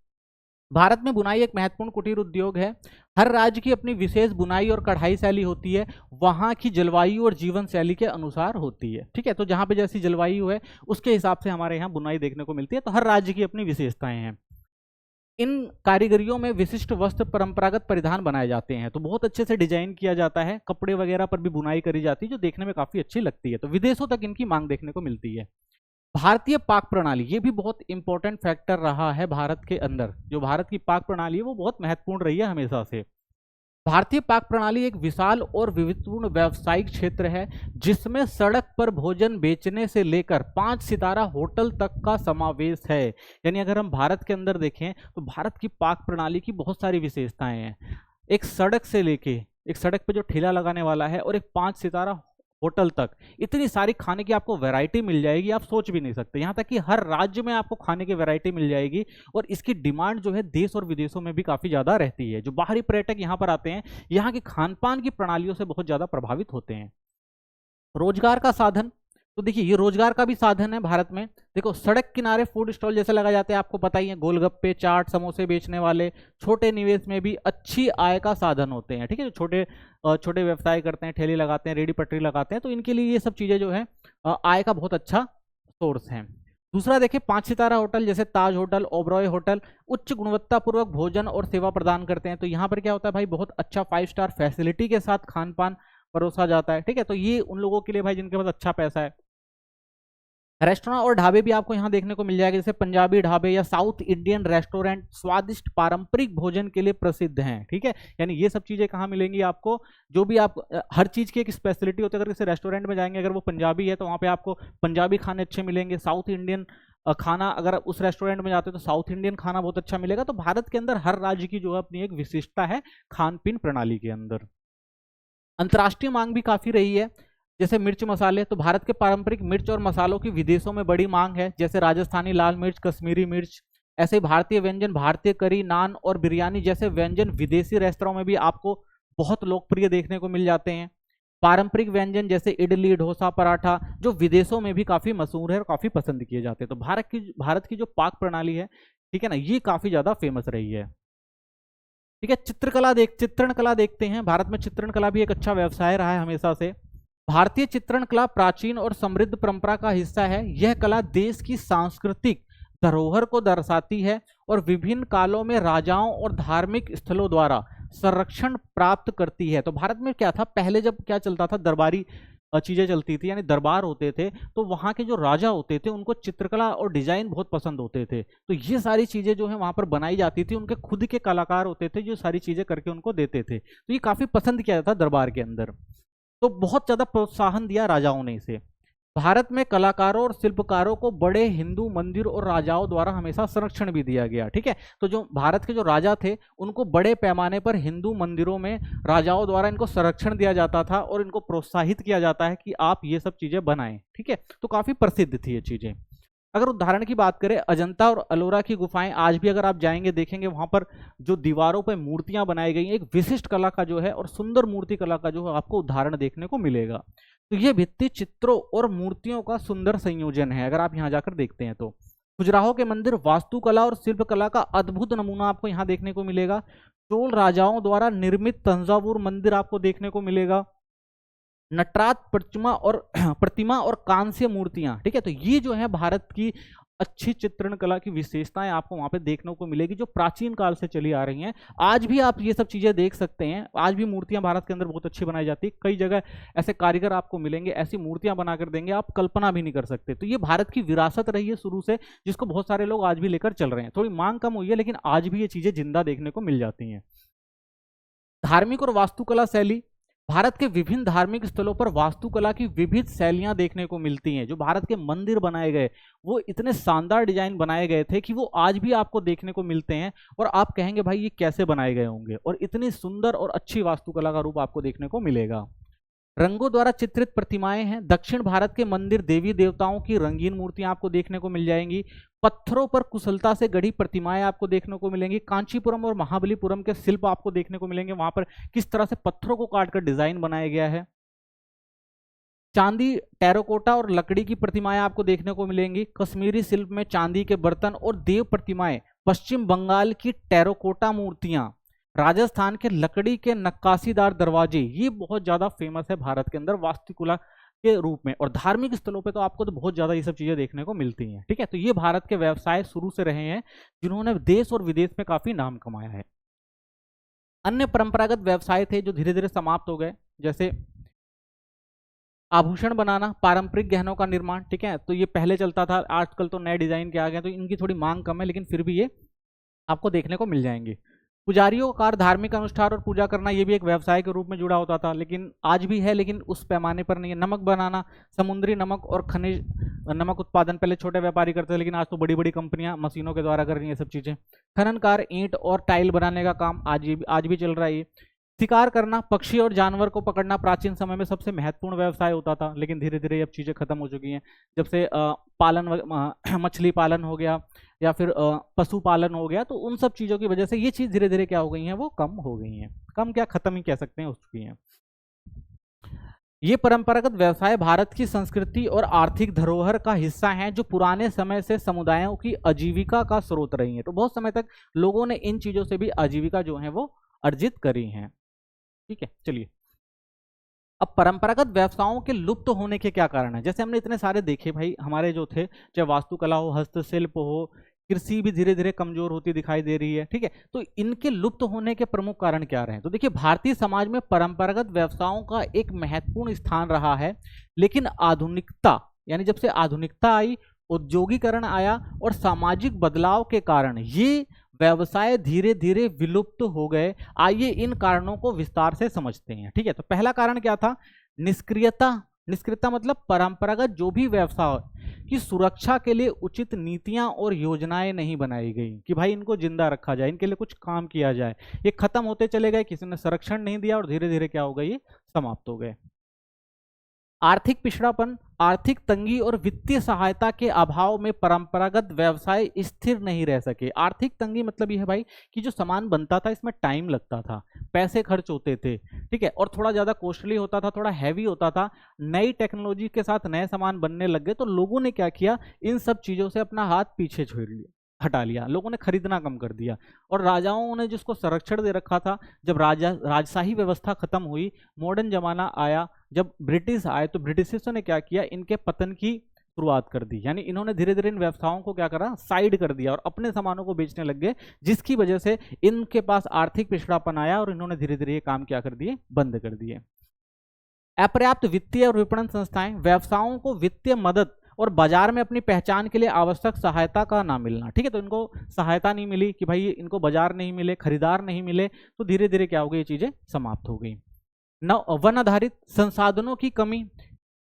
Speaker 1: भारत में बुनाई एक महत्वपूर्ण कुटीर उद्योग है। हर राज्य की अपनी विशेष बुनाई और कढ़ाई शैली होती है, वहाँ की जलवायु और जीवन शैली के अनुसार होती है। ठीक है, तो जहाँ पे जैसी जलवायु है उसके हिसाब से हमारे यहाँ बुनाई देखने को मिलती है। तो हर राज्य की अपनी विशेषताएं हैं। इन कारीगरियों में विशिष्ट वस्त्र, परंपरागत परिधान बनाए जाते हैं, तो बहुत अच्छे से डिजाइन किया जाता है, कपड़े वगैरह पर भी बुनाई करी जाती है जो देखने में काफी अच्छी लगती है। तो विदेशों तक इनकी मांग देखने को मिलती है। भारतीय पाक प्रणाली, ये भी बहुत इंपॉर्टेंट फैक्टर रहा है भारत के अंदर। जो भारत की पाक प्रणाली है वो बहुत महत्वपूर्ण रही है हमेशा से। भारतीय पाक प्रणाली एक विशाल और विविधपूर्ण व्यावसायिक क्षेत्र है जिसमें सड़क पर भोजन बेचने से लेकर 5 सितारा होटल तक का समावेश है। यानी अगर हम भारत के अंदर देखें तो भारत की पाक प्रणाली की बहुत सारी विशेषताएं हैं। एक सड़क से लेके, एक सड़क पे जो ठेला लगाने वाला है और एक 5 सितारा होटल तक, इतनी सारी खाने की आपको वैरायटी मिल जाएगी, आप सोच भी नहीं सकते। यहाँ तक कि हर राज्य में आपको खाने की वैरायटी मिल जाएगी और इसकी डिमांड जो है देश और विदेशों में भी काफ़ी ज़्यादा रहती है। जो बाहरी पर्यटक यहाँ पर आते हैं, यहाँ की खान पान की प्रणालियों से बहुत ज़्यादा प्रभावित होते हैं। रोजगार का साधन, तो देखिए ये रोजगार का भी साधन है भारत में। देखो सड़क किनारे फूड स्टॉल जैसे लगाए जाते हैं, आपको पता ही है, गोलगप्पे, चाट, समोसे बेचने वाले छोटे निवेश में भी अच्छी आय का साधन होते हैं। ठीक है, जो छोटे छोटे व्यवसाय करते हैं, ठेली लगाते हैं, रेडी पटरी लगाते हैं, तो इनके लिए ये सब चीजें जो है आय का बहुत अच्छा सोर्स है। दूसरा देखिए 5 सितारा होटल जैसे ताज होटल, ओबरॉय होटल उच्च गुणवत्तापूर्वक भोजन और सेवा प्रदान करते हैं। तो यहाँ पर क्या होता है भाई, बहुत अच्छा 5 स्टार फैसिलिटी के साथ खान पान परोसा जाता है। ठीक है, तो ये उन लोगों के लिए भाई जिनके पास अच्छा पैसा है। रेस्टोरेंट और ढाबे भी आपको यहाँ देखने को मिल जाएगा, जैसे पंजाबी ढाबे या साउथ इंडियन रेस्टोरेंट स्वादिष्ट पारंपरिक भोजन के लिए प्रसिद्ध हैं। ठीक है, यानी ये सब चीजें कहाँ मिलेंगी आपको, जो भी आप हर चीज की एक स्पेशलिटी होती है। अगर किसी रेस्टोरेंट में जाएंगे, अगर वो पंजाबी है तो वहाँ पे आपको पंजाबी खाने अच्छे मिलेंगे। साउथ इंडियन खाना अगर उस रेस्टोरेंट में जाते हो तो साउथ इंडियन खाना बहुत अच्छा मिलेगा। तो भारत के अंदर हर राज्य की जो है अपनी एक विशिष्टता है खान पीन प्रणाली के अंदर। अंतर्राष्ट्रीय मांग भी काफी रही है, जैसे मिर्च मसाले, तो भारत के पारंपरिक मिर्च और मसालों की विदेशों में बड़ी मांग है, जैसे राजस्थानी लाल मिर्च, कश्मीरी मिर्च। ऐसे भारतीय व्यंजन, भारतीय करी, नान और बिरयानी जैसे व्यंजन विदेशी रेस्तरां में भी आपको बहुत लोकप्रिय देखने को मिल जाते हैं। पारंपरिक व्यंजन जैसे इडली, डोसा, पराठा जो विदेशों में भी काफी मशहूर है और काफी पसंद किए जाते हैं। तो भारत की जो पाक प्रणाली है, ठीक है ना, ये काफी ज्यादा फेमस रही है। ठीक है, चित्रण कला देखते हैं। भारत में चित्रण कला भी एक अच्छा व्यवसाय रहा है हमेशा से। भारतीय चित्रण कला प्राचीन और समृद्ध परंपरा का हिस्सा है। यह कला देश की सांस्कृतिक धरोहर को दर्शाती है और विभिन्न कालों में राजाओं और धार्मिक स्थलों द्वारा संरक्षण प्राप्त करती है। तो भारत में क्या था, पहले जब क्या चलता था, दरबारी चीजें चलती थी, यानी दरबार होते थे, तो वहाँ के जो राजा होते थे उनको चित्रकला और डिजाइन बहुत पसंद होते थे। तो ये सारी चीजें जो है वहाँ पर बनाई जाती थी, उनके खुद के कलाकार होते थे जो सारी चीजें करके उनको देते थे। तो ये काफी पसंद किया जाता दरबार के अंदर, तो बहुत ज्यादा प्रोत्साहन दिया राजाओं ने इसे। भारत में कलाकारों और शिल्पकारों को बड़े हिंदू मंदिर और राजाओं द्वारा हमेशा संरक्षण भी दिया गया। ठीक है, तो जो भारत के जो राजा थे उनको बड़े पैमाने पर हिंदू मंदिरों में राजाओं द्वारा इनको संरक्षण दिया जाता था और इनको प्रोत्साहित किया जाता है कि आप ये सब चीजें बनाएं। ठीक है, तो काफी प्रसिद्ध थी ये चीजें। अगर उदाहरण की बात करें, अजंता और अलोरा की गुफाएं आज भी अगर आप जाएंगे देखेंगे, वहां पर जो दीवारों पर मूर्तियां बनाई गई हैं, एक विशिष्ट कला का जो है और सुंदर मूर्ति कला का जो है आपको उदाहरण देखने को मिलेगा। तो ये भित्ति चित्रों और मूर्तियों का सुंदर संयोजन है, अगर आप यहाँ जाकर देखते हैं तो। खजुराहो के मंदिर वास्तुकला और शिल्पकला का अद्भुत नमूना आपको यहाँ देखने को मिलेगा। चोल राजाओं द्वारा निर्मित तंजावुर मंदिर आपको देखने को मिलेगा। नटराज प्रतिमा और कांस्य मूर्तियां, ठीक है, तो ये जो है भारत की अच्छी चित्रण कला की विशेषताएं आपको वहां पे देखने को मिलेगी, जो प्राचीन काल से चली आ रही हैं। आज भी आप ये सब चीजें देख सकते हैं, आज भी मूर्तियां भारत के अंदर बहुत अच्छी बनाई जाती है। कई जगह ऐसे कारीगर आपको मिलेंगे, ऐसी मूर्तियां बनाकर देंगे आप कल्पना भी नहीं कर सकते। तो ये भारत की विरासत रही है शुरू से, जिसको बहुत सारे लोग आज भी लेकर चल रहे हैं। थोड़ी मांग कम हुई है, लेकिन आज भी ये चीजें जिंदा देखने को मिल जाती हैं। धार्मिक और वास्तुकला शैली, भारत के विभिन्न धार्मिक स्थलों पर वास्तुकला की विविध शैलियां देखने को मिलती हैं। जो भारत के मंदिर बनाए गए वो इतने शानदार डिजाइन बनाए गए थे कि वो आज भी आपको देखने को मिलते हैं और आप कहेंगे भाई ये कैसे बनाए गए होंगे, और इतनी सुंदर और अच्छी वास्तुकला का रूप आपको देखने को मिलेगा। रंगों द्वारा चित्रित प्रतिमाएं हैं। दक्षिण भारत के मंदिर देवी देवताओं की रंगीन मूर्तियां आपको देखने को मिल जाएंगी। पत्थरों पर कुशलता से गढ़ी प्रतिमाएं आपको देखने को मिलेंगी। कांचीपुरम और महाबलीपुरम के शिल्प आपको देखने को मिलेंगे, वहां पर किस तरह से पत्थरों को काटकर डिजाइन बनाया गया है। चांदी, टेराकोटा और लकड़ी की प्रतिमाएं आपको देखने को मिलेंगी। कश्मीरी शिल्प में चांदी के बर्तन और देव प्रतिमाएं। पश्चिम बंगाल की टेराकोटा मूर्तियां, राजस्थान के लकड़ी के नक्काशीदार दरवाजे, ये बहुत ज्यादा फेमस है भारत के अंदर वास्तुकला के रूप में। और धार्मिक स्थलों पे तो आपको तो बहुत ज्यादा ये सब चीजें देखने को मिलती हैं। ठीक है, तो ये भारत के व्यवसाय शुरू से रहे हैं जिन्होंने देश और विदेश में काफी नाम कमाया है। अन्य परंपरागत व्यवसाय थे जो धीरे धीरे समाप्त हो गए, जैसे आभूषण बनाना, पारंपरिक गहनों का निर्माण। ठीक है, तो ये पहले चलता था, आजकल तो नए डिजाइन के आ गए, तो इनकी थोड़ी मांग कम है, लेकिन फिर भी ये आपको देखने को मिल जाएंगे। पुजारियों का कार्य धार्मिक अनुष्ठान और पूजा करना, ये भी एक व्यवसाय के रूप में जुड़ा होता था, लेकिन आज भी है, लेकिन उस पैमाने पर नहीं है। नमक बनाना, समुद्री नमक और खनिज नमक उत्पादन पहले छोटे व्यापारी करते थे, लेकिन आज तो बड़ी बड़ी कंपनियां मशीनों के द्वारा कर रही हैं सब चीजें। खनन कार्य, ईंट और टाइल बनाने का काम आज भी चल रहा है। शिकार करना, पक्षी और जानवर को पकड़ना प्राचीन समय में सबसे महत्वपूर्ण व्यवसाय होता था, लेकिन धीरे धीरे अब चीजें खत्म हो चुकी हैं। जब से मछली पालन हो गया या फिर पशुपालन हो गया, तो उन सब चीजों की वजह से ये चीज धीरे धीरे क्या हो गई हैं, वो कम हो गई हैं। कम क्या, खत्म ही कह सकते हैं, हो चुकी हैं। ये परंपरागत व्यवसाय भारत की संस्कृति और आर्थिक धरोहर का हिस्सा हैं, जो पुराने समय से समुदायों की आजीविका का स्रोत रही हैं। तो बहुत समय तक लोगों ने इन चीजों से भी आजीविका जो है वो अर्जित करी है। ठीक है, चलिए अब परंपरागत व्यवसायों के लुप्त होने के क्या कारण है। जैसे हमने इतने सारे देखे भाई, हमारे जो थे, चाहे वास्तुकला हो, हस्तशिल्प हो, कृषि भी धीरे धीरे कमजोर होती दिखाई दे रही है। ठीक है, तो इनके लुप्त होने के प्रमुख कारण क्या रहे हैं। तो देखिए, भारतीय समाज में परंपरागत व्यवसायों का एक महत्वपूर्ण स्थान रहा है, लेकिन आधुनिकता, यानी जब से आधुनिकता आई, औद्योगिकरण आया और सामाजिक बदलाव के कारण ये व्यवसाय धीरे धीरे विलुप्त हो गए। आइए इन कारणों को विस्तार से समझते हैं। ठीक है, तो पहला कारण क्या था, निष्क्रियता। निष्क्रियता मतलब परंपरागत जो भी व्यवसाय की सुरक्षा के लिए उचित नीतियां और योजनाएं नहीं बनाई गई कि भाई इनको जिंदा रखा जाए, इनके लिए कुछ काम किया जाए। ये खत्म होते चले गए, किसी ने संरक्षण नहीं दिया और धीरे धीरे क्या हो गए, ये समाप्त हो गए। आर्थिक पिछड़ापन, आर्थिक तंगी और वित्तीय सहायता के अभाव में परंपरागत व्यवसाय स्थिर नहीं रह सके। आर्थिक तंगी मतलब यह है भाई कि जो सामान बनता था इसमें टाइम लगता था, पैसे खर्च होते थे। ठीक है, और थोड़ा ज्यादा कॉस्टली होता था, थोड़ा हैवी होता था। नई टेक्नोलॉजी के साथ नए सामान बनने लग गए, तो लोगों ने क्या किया, इन सब चीजों से अपना हाथ पीछे छोड़ लिया, हटा लिया। लोगों ने खरीदना कम कर दिया। और राजाओं ने जिसको संरक्षण दे रखा था, जब राजशाही व्यवस्था खत्म हुई, मॉडर्न जमाना आया, जब ब्रिटिश आए, तो ब्रिटिशर्सों ने क्या किया, इनके पतन की शुरुआत कर दी। यानी इन्होंने धीरे धीरे इन व्यवसायों को क्या करा, साइड कर दिया और अपने सामानों को बेचने लग गए, जिसकी वजह से इनके पास आर्थिक पिछड़ापन आया और इन्होंने धीरे धीरे ये काम क्या कर दिए, बंद कर दिए। अपर्याप्त वित्तीय और विपणन संस्थाएं, व्यवसायों को वित्तीय मदद और बाजार में अपनी पहचान के लिए आवश्यक सहायता का ना मिलना। ठीक है, तो इनको सहायता नहीं मिली कि भाई इनको बाजार नहीं मिले, खरीदार नहीं मिले, तो धीरे धीरे क्या हो गई, ये चीजें समाप्त हो गई। वन आधारित संसाधनों की कमी,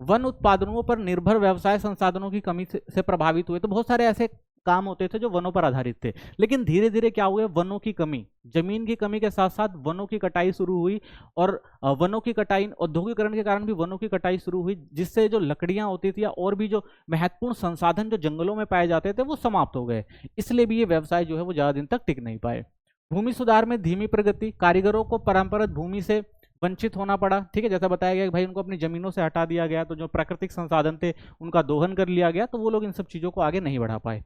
Speaker 1: वन उत्पादनों पर निर्भर व्यवसाय संसाधनों की कमी से प्रभावित हुए। तो बहुत सारे ऐसे काम होते थे जो वनों पर आधारित थे, लेकिन धीरे धीरे क्या हुए, वनों की कमी, जमीन की कमी के साथ साथ वनों की कटाई शुरू हुई। और वनों की कटाई, औद्योगिकरण के कारण भी वनों की कटाई शुरू हुई, जिससे जो लकड़ियां होती थी और भी जो महत्वपूर्ण संसाधन जो जंगलों में पाए जाते थे वो समाप्त हो गए। इसलिए भी ये व्यवसाय जो है वो ज्यादा दिन तक टिक नहीं पाए। भूमि सुधार में धीमी प्रगति, कारीगरों को परंपरागत भूमि से वंचित होना पड़ा। ठीक है, जैसा बताया गया कि भाई उनको अपनी जमीनों से हटा दिया गया, तो जो प्राकृतिक संसाधन थे उनका दोहन कर लिया गया, तो वो लोग इन सब चीजों को आगे नहीं बढ़ा पाए।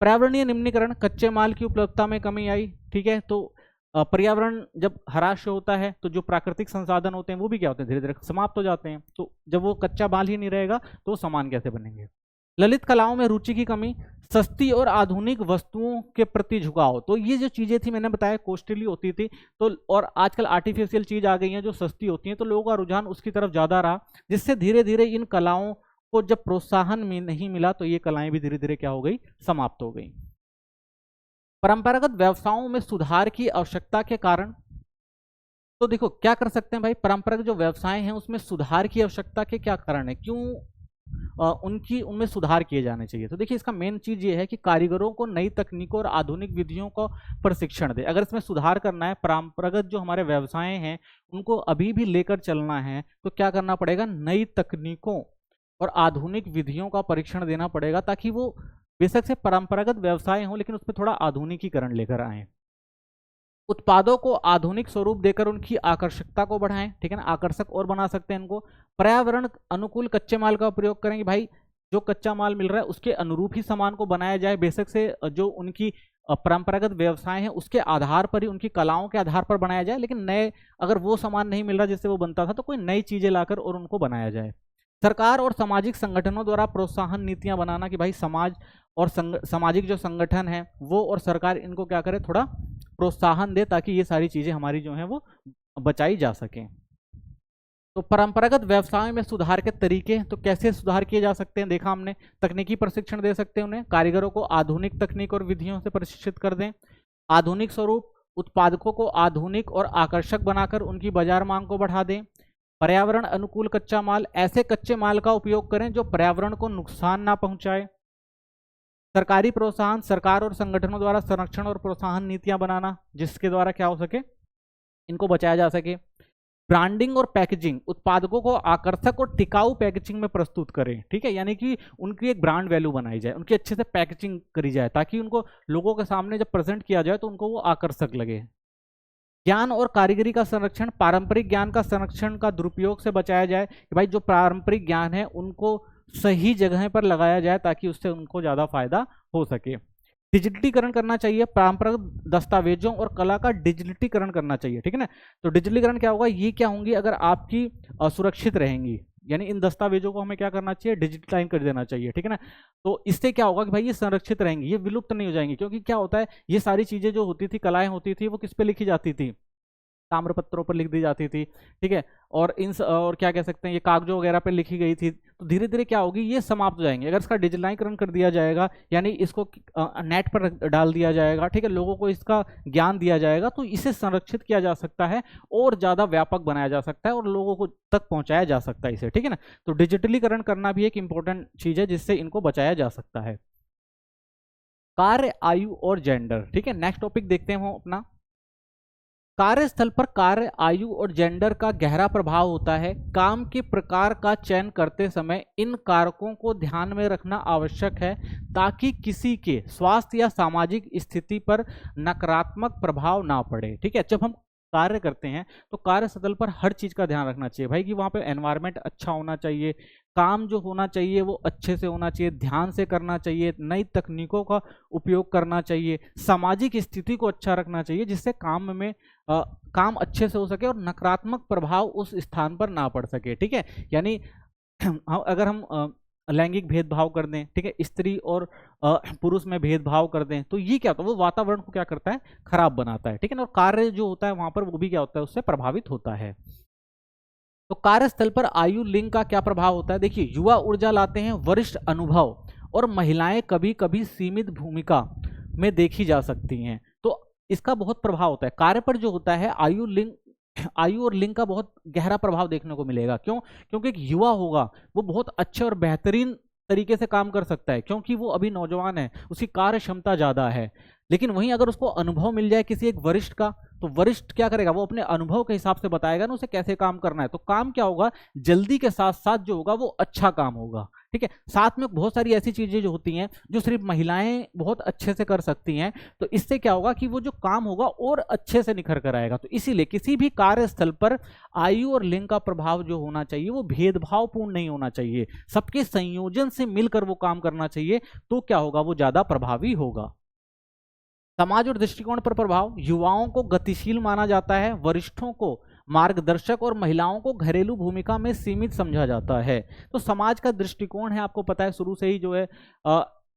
Speaker 1: पर्यावरणीय निम्नीकरण, कच्चे माल की उपलब्धता में कमी आई। ठीक है, तो पर्यावरण जब ह्रास होता है तो जो प्राकृतिक संसाधन होते हैं वो भी क्या होते हैं, धीरे धीरे समाप्त हो जाते हैं। तो जब वो कच्चा माल ही नहीं रहेगा तो सामान कैसे बनेंगे। ललित कलाओं में रुचि की कमी, सस्ती और आधुनिक वस्तुओं के प्रति झुकाव। तो ये जो चीजें थी मैंने बताया कॉस्टली होती थी, तो और आजकल आर्टिफिशियल चीज आ गई हैं जो सस्ती होती हैं, तो लोगों का रुझान उसकी तरफ ज्यादा रहा, जिससे धीरे धीरे इन कलाओं को जब प्रोत्साहन नहीं मिला तो ये कलाएं भी धीरे धीरे क्या हो गई, समाप्त हो गई। परंपरागत व्यवसायों में सुधार की आवश्यकता के कारण, तो देखो क्या कर सकते हैं भाई, परंपरागत जो व्यवसाय हैं उसमें सुधार की आवश्यकता के क्या कारण है, क्यों उनमें सुधार किए जाने चाहिए। तो देखिए इसका मेन चीज ये है कि कारीगरों को नई तकनीकों और आधुनिक विधियों को प्रशिक्षण दे। अगर इसमें सुधार करना है, परंपरागत जो हमारे व्यवसाय हैं उनको अभी भी लेकर चलना है, तो क्या करना पड़ेगा, नई तकनीकों और आधुनिक विधियों का परीक्षण देना पड़ेगा, ताकि वो बेशक से परंपरागत व्यवसाय हो लेकिन उसमें थोड़ा आधुनिकीकरण लेकर आए। उत्पादों को आधुनिक स्वरूप देकर उनकी आकर्षकता को बढ़ाएं। ठीक है ना, आकर्षक और बना सकते हैं इनको। पर्यावरण अनुकूल कच्चे माल का प्रयोग करेंगे, भाई जो कच्चा माल मिल रहा है उसके अनुरूप ही सामान को बनाया जाए। बेशक से जो उनकी परंपरागत व्यवसाय है उसके आधार पर ही, उनकी कलाओं के आधार पर बनाया जाए, लेकिन नए अगर वो सामान नहीं मिल रहा जिससे वो बनता था तो कोई नई चीजें लाकर और उनको बनाया जाए। सरकार और सामाजिक संगठनों द्वारा प्रोत्साहन नीतियां बनाना कि भाई समाज और सामाजिक जो संगठन है वो और सरकार इनको क्या करे, थोड़ा प्रोत्साहन दे, ताकि ये सारी चीजें हमारी जो है वो बचाई जा सकें। तो परंपरागत व्यवसाय में सुधार के तरीके, तो कैसे सुधार किए जा सकते हैं देखा हमने। तकनीकी प्रशिक्षण दे सकते हैं उन्हें, कारीगरों को आधुनिक तकनीक और विधियों से प्रशिक्षित कर दें। आधुनिक स्वरूप, उत्पादकों को आधुनिक और आकर्षक बनाकर उनकी बाजार मांग को बढ़ा दें। पर्यावरण अनुकूल कच्चा माल, ऐसे कच्चे माल का उपयोग करें जो पर्यावरण को नुकसान ना पहुंचाए। सरकारी प्रोत्साहन, सरकार और संगठनों द्वारा संरक्षण और प्रोत्साहन नीतियां बनाना जिसके द्वारा क्या हो सके, इनको बचाया जा सके। ब्रांडिंग और पैकेजिंग, उत्पादकों को आकर्षक और टिकाऊ पैकेजिंग में प्रस्तुत करें, ठीक है, यानी कि उनकी एक ब्रांड वैल्यू बनाई जाए, उनकी अच्छे से पैकेजिंग करी जाए ताकि उनको लोगों के सामने जब प्रेजेंट किया जाए तो उनको वो आकर्षक लगे। ज्ञान और कारीगरी का संरक्षण, पारंपरिक ज्ञान का संरक्षण का दुरुपयोग से बचाया जाए कि भाई जो पारंपरिक ज्ञान है उनको सही जगह पर लगाया जाए ताकि उससे उनको ज़्यादा फायदा हो सके। डिजिटलीकरण करना चाहिए, पारंपरिक दस्तावेजों और कला का डिजिटलीकरण करना चाहिए, ठीक है ना। तो डिजिटलीकरण क्या होगा, ये क्या होंगी, अगर आपकी सुरक्षित रहेंगी, यानी इन दस्तावेजों को हमें क्या करना चाहिए, डिजिटलाइज कर देना चाहिए, ठीक है ना। तो इससे क्या होगा कि भाई ये संरक्षित रहेंगी, ये विलुप्त नहीं हो जाएंगी, क्योंकि क्या होता है, ये सारी चीजें जो होती थी, कलाएं होती थी, वो किस पे लिखी जाती थी, ताम्रपत्रों पर लिख दी जाती थी, ठीक है। और और क्या कह सकते हैं, ये कागजों वगैरह पे लिखी गई थी। तो धीरे धीरे क्या होगी, ये समाप्त हो जाएंगे। अगर इसका डिजिटलाइकरण कर दिया जाएगा, यानी इसको नेट पर डाल दिया जाएगा, ठीक है, लोगों को इसका ज्ञान दिया जाएगा, तो इसे संरक्षित किया जा सकता है और ज़्यादा व्यापक बनाया जा सकता है और लोगों को तक पहुँचाया जा सकता है इसे, ठीक है ना। तो डिजिटलीकरण करना भी एक इंपॉर्टेंट चीज़ है जिससे इनको बचाया जा सकता है। कार्य, आयु और जेंडर, ठीक है। नेक्स्ट टॉपिक देखते हैं हम अपना। कार्यस्थल पर कार्य, आयु और जेंडर का गहरा प्रभाव होता है। काम के प्रकार का चयन करते समय इन कारकों को ध्यान में रखना आवश्यक है ताकि किसी के स्वास्थ्य या सामाजिक स्थिति पर नकारात्मक प्रभाव ना पड़े, ठीक है। जब हम कार्य करते हैं तो कार्यस्थल पर हर चीज का ध्यान रखना चाहिए भाई, कि वहां पे एनवायरनमेंट अच्छा होना चाहिए, काम जो होना चाहिए वो अच्छे से होना चाहिए, ध्यान से करना चाहिए, नई तकनीकों का उपयोग करना चाहिए, सामाजिक स्थिति को अच्छा रखना चाहिए जिससे काम में काम अच्छे से हो सके और नकारात्मक प्रभाव उस स्थान पर ना पड़ सके, ठीक है। यानी अगर हम लैंगिक भेदभाव कर दें, ठीक है, स्त्री और पुरुष में भेदभाव कर दें, तो ये क्या होता है, वो वातावरण को क्या करता है, खराब बनाता है, ठीक है ना। और कार्य जो होता है वहां पर वो भी क्या होता है, उससे प्रभावित होता है। तो कार्यस्थल पर आयु, लिंग का क्या प्रभाव होता है, देखिए, युवा ऊर्जा लाते हैं, वरिष्ठ अनुभव, और महिलाएं कभी कभी सीमित भूमिका में देखी जा सकती हैं, तो इसका बहुत प्रभाव होता है। कार्य पर जो होता है, आयु और लिंग का बहुत गहरा प्रभाव देखने को मिलेगा। क्यों? क्योंकि एक युवा होगा वो बहुत अच्छे और बेहतरीन तरीके से काम कर सकता है क्योंकि वो अभी नौजवान है, उसकी कार्य क्षमता ज्यादा है। लेकिन वहीं अगर उसको अनुभव मिल जाए किसी एक वरिष्ठ का, तो वरिष्ठ क्या करेगा, वो अपने अनुभव के हिसाब से बताएगा ना उसे कैसे काम करना है, तो काम क्या होगा, जल्दी के साथ साथ जो होगा वो अच्छा काम होगा, ठीक है। साथ में बहुत सारी ऐसी चीजें जो होती हैं जो सिर्फ महिलाएं बहुत अच्छे से कर सकती हैं, तो इससे क्या होगा कि वो जो काम होगा और अच्छे से निखर कर आएगा। तो इसीलिए किसी भी कार्यस्थल पर आयु और लिंग का प्रभाव जो होना चाहिए वो भेदभावपूर्ण नहीं होना चाहिए, सबके संयोजन से मिलकर वो काम करना चाहिए, तो क्या होगा, वो ज्यादा प्रभावी होगा। समाज और दृष्टिकोण पर प्रभाव, युवाओं को गतिशील माना जाता है, वरिष्ठों को मार्गदर्शक और महिलाओं को घरेलू भूमिका में सीमित समझा जाता है। तो समाज का दृष्टिकोण है, आपको पता है शुरू से ही जो है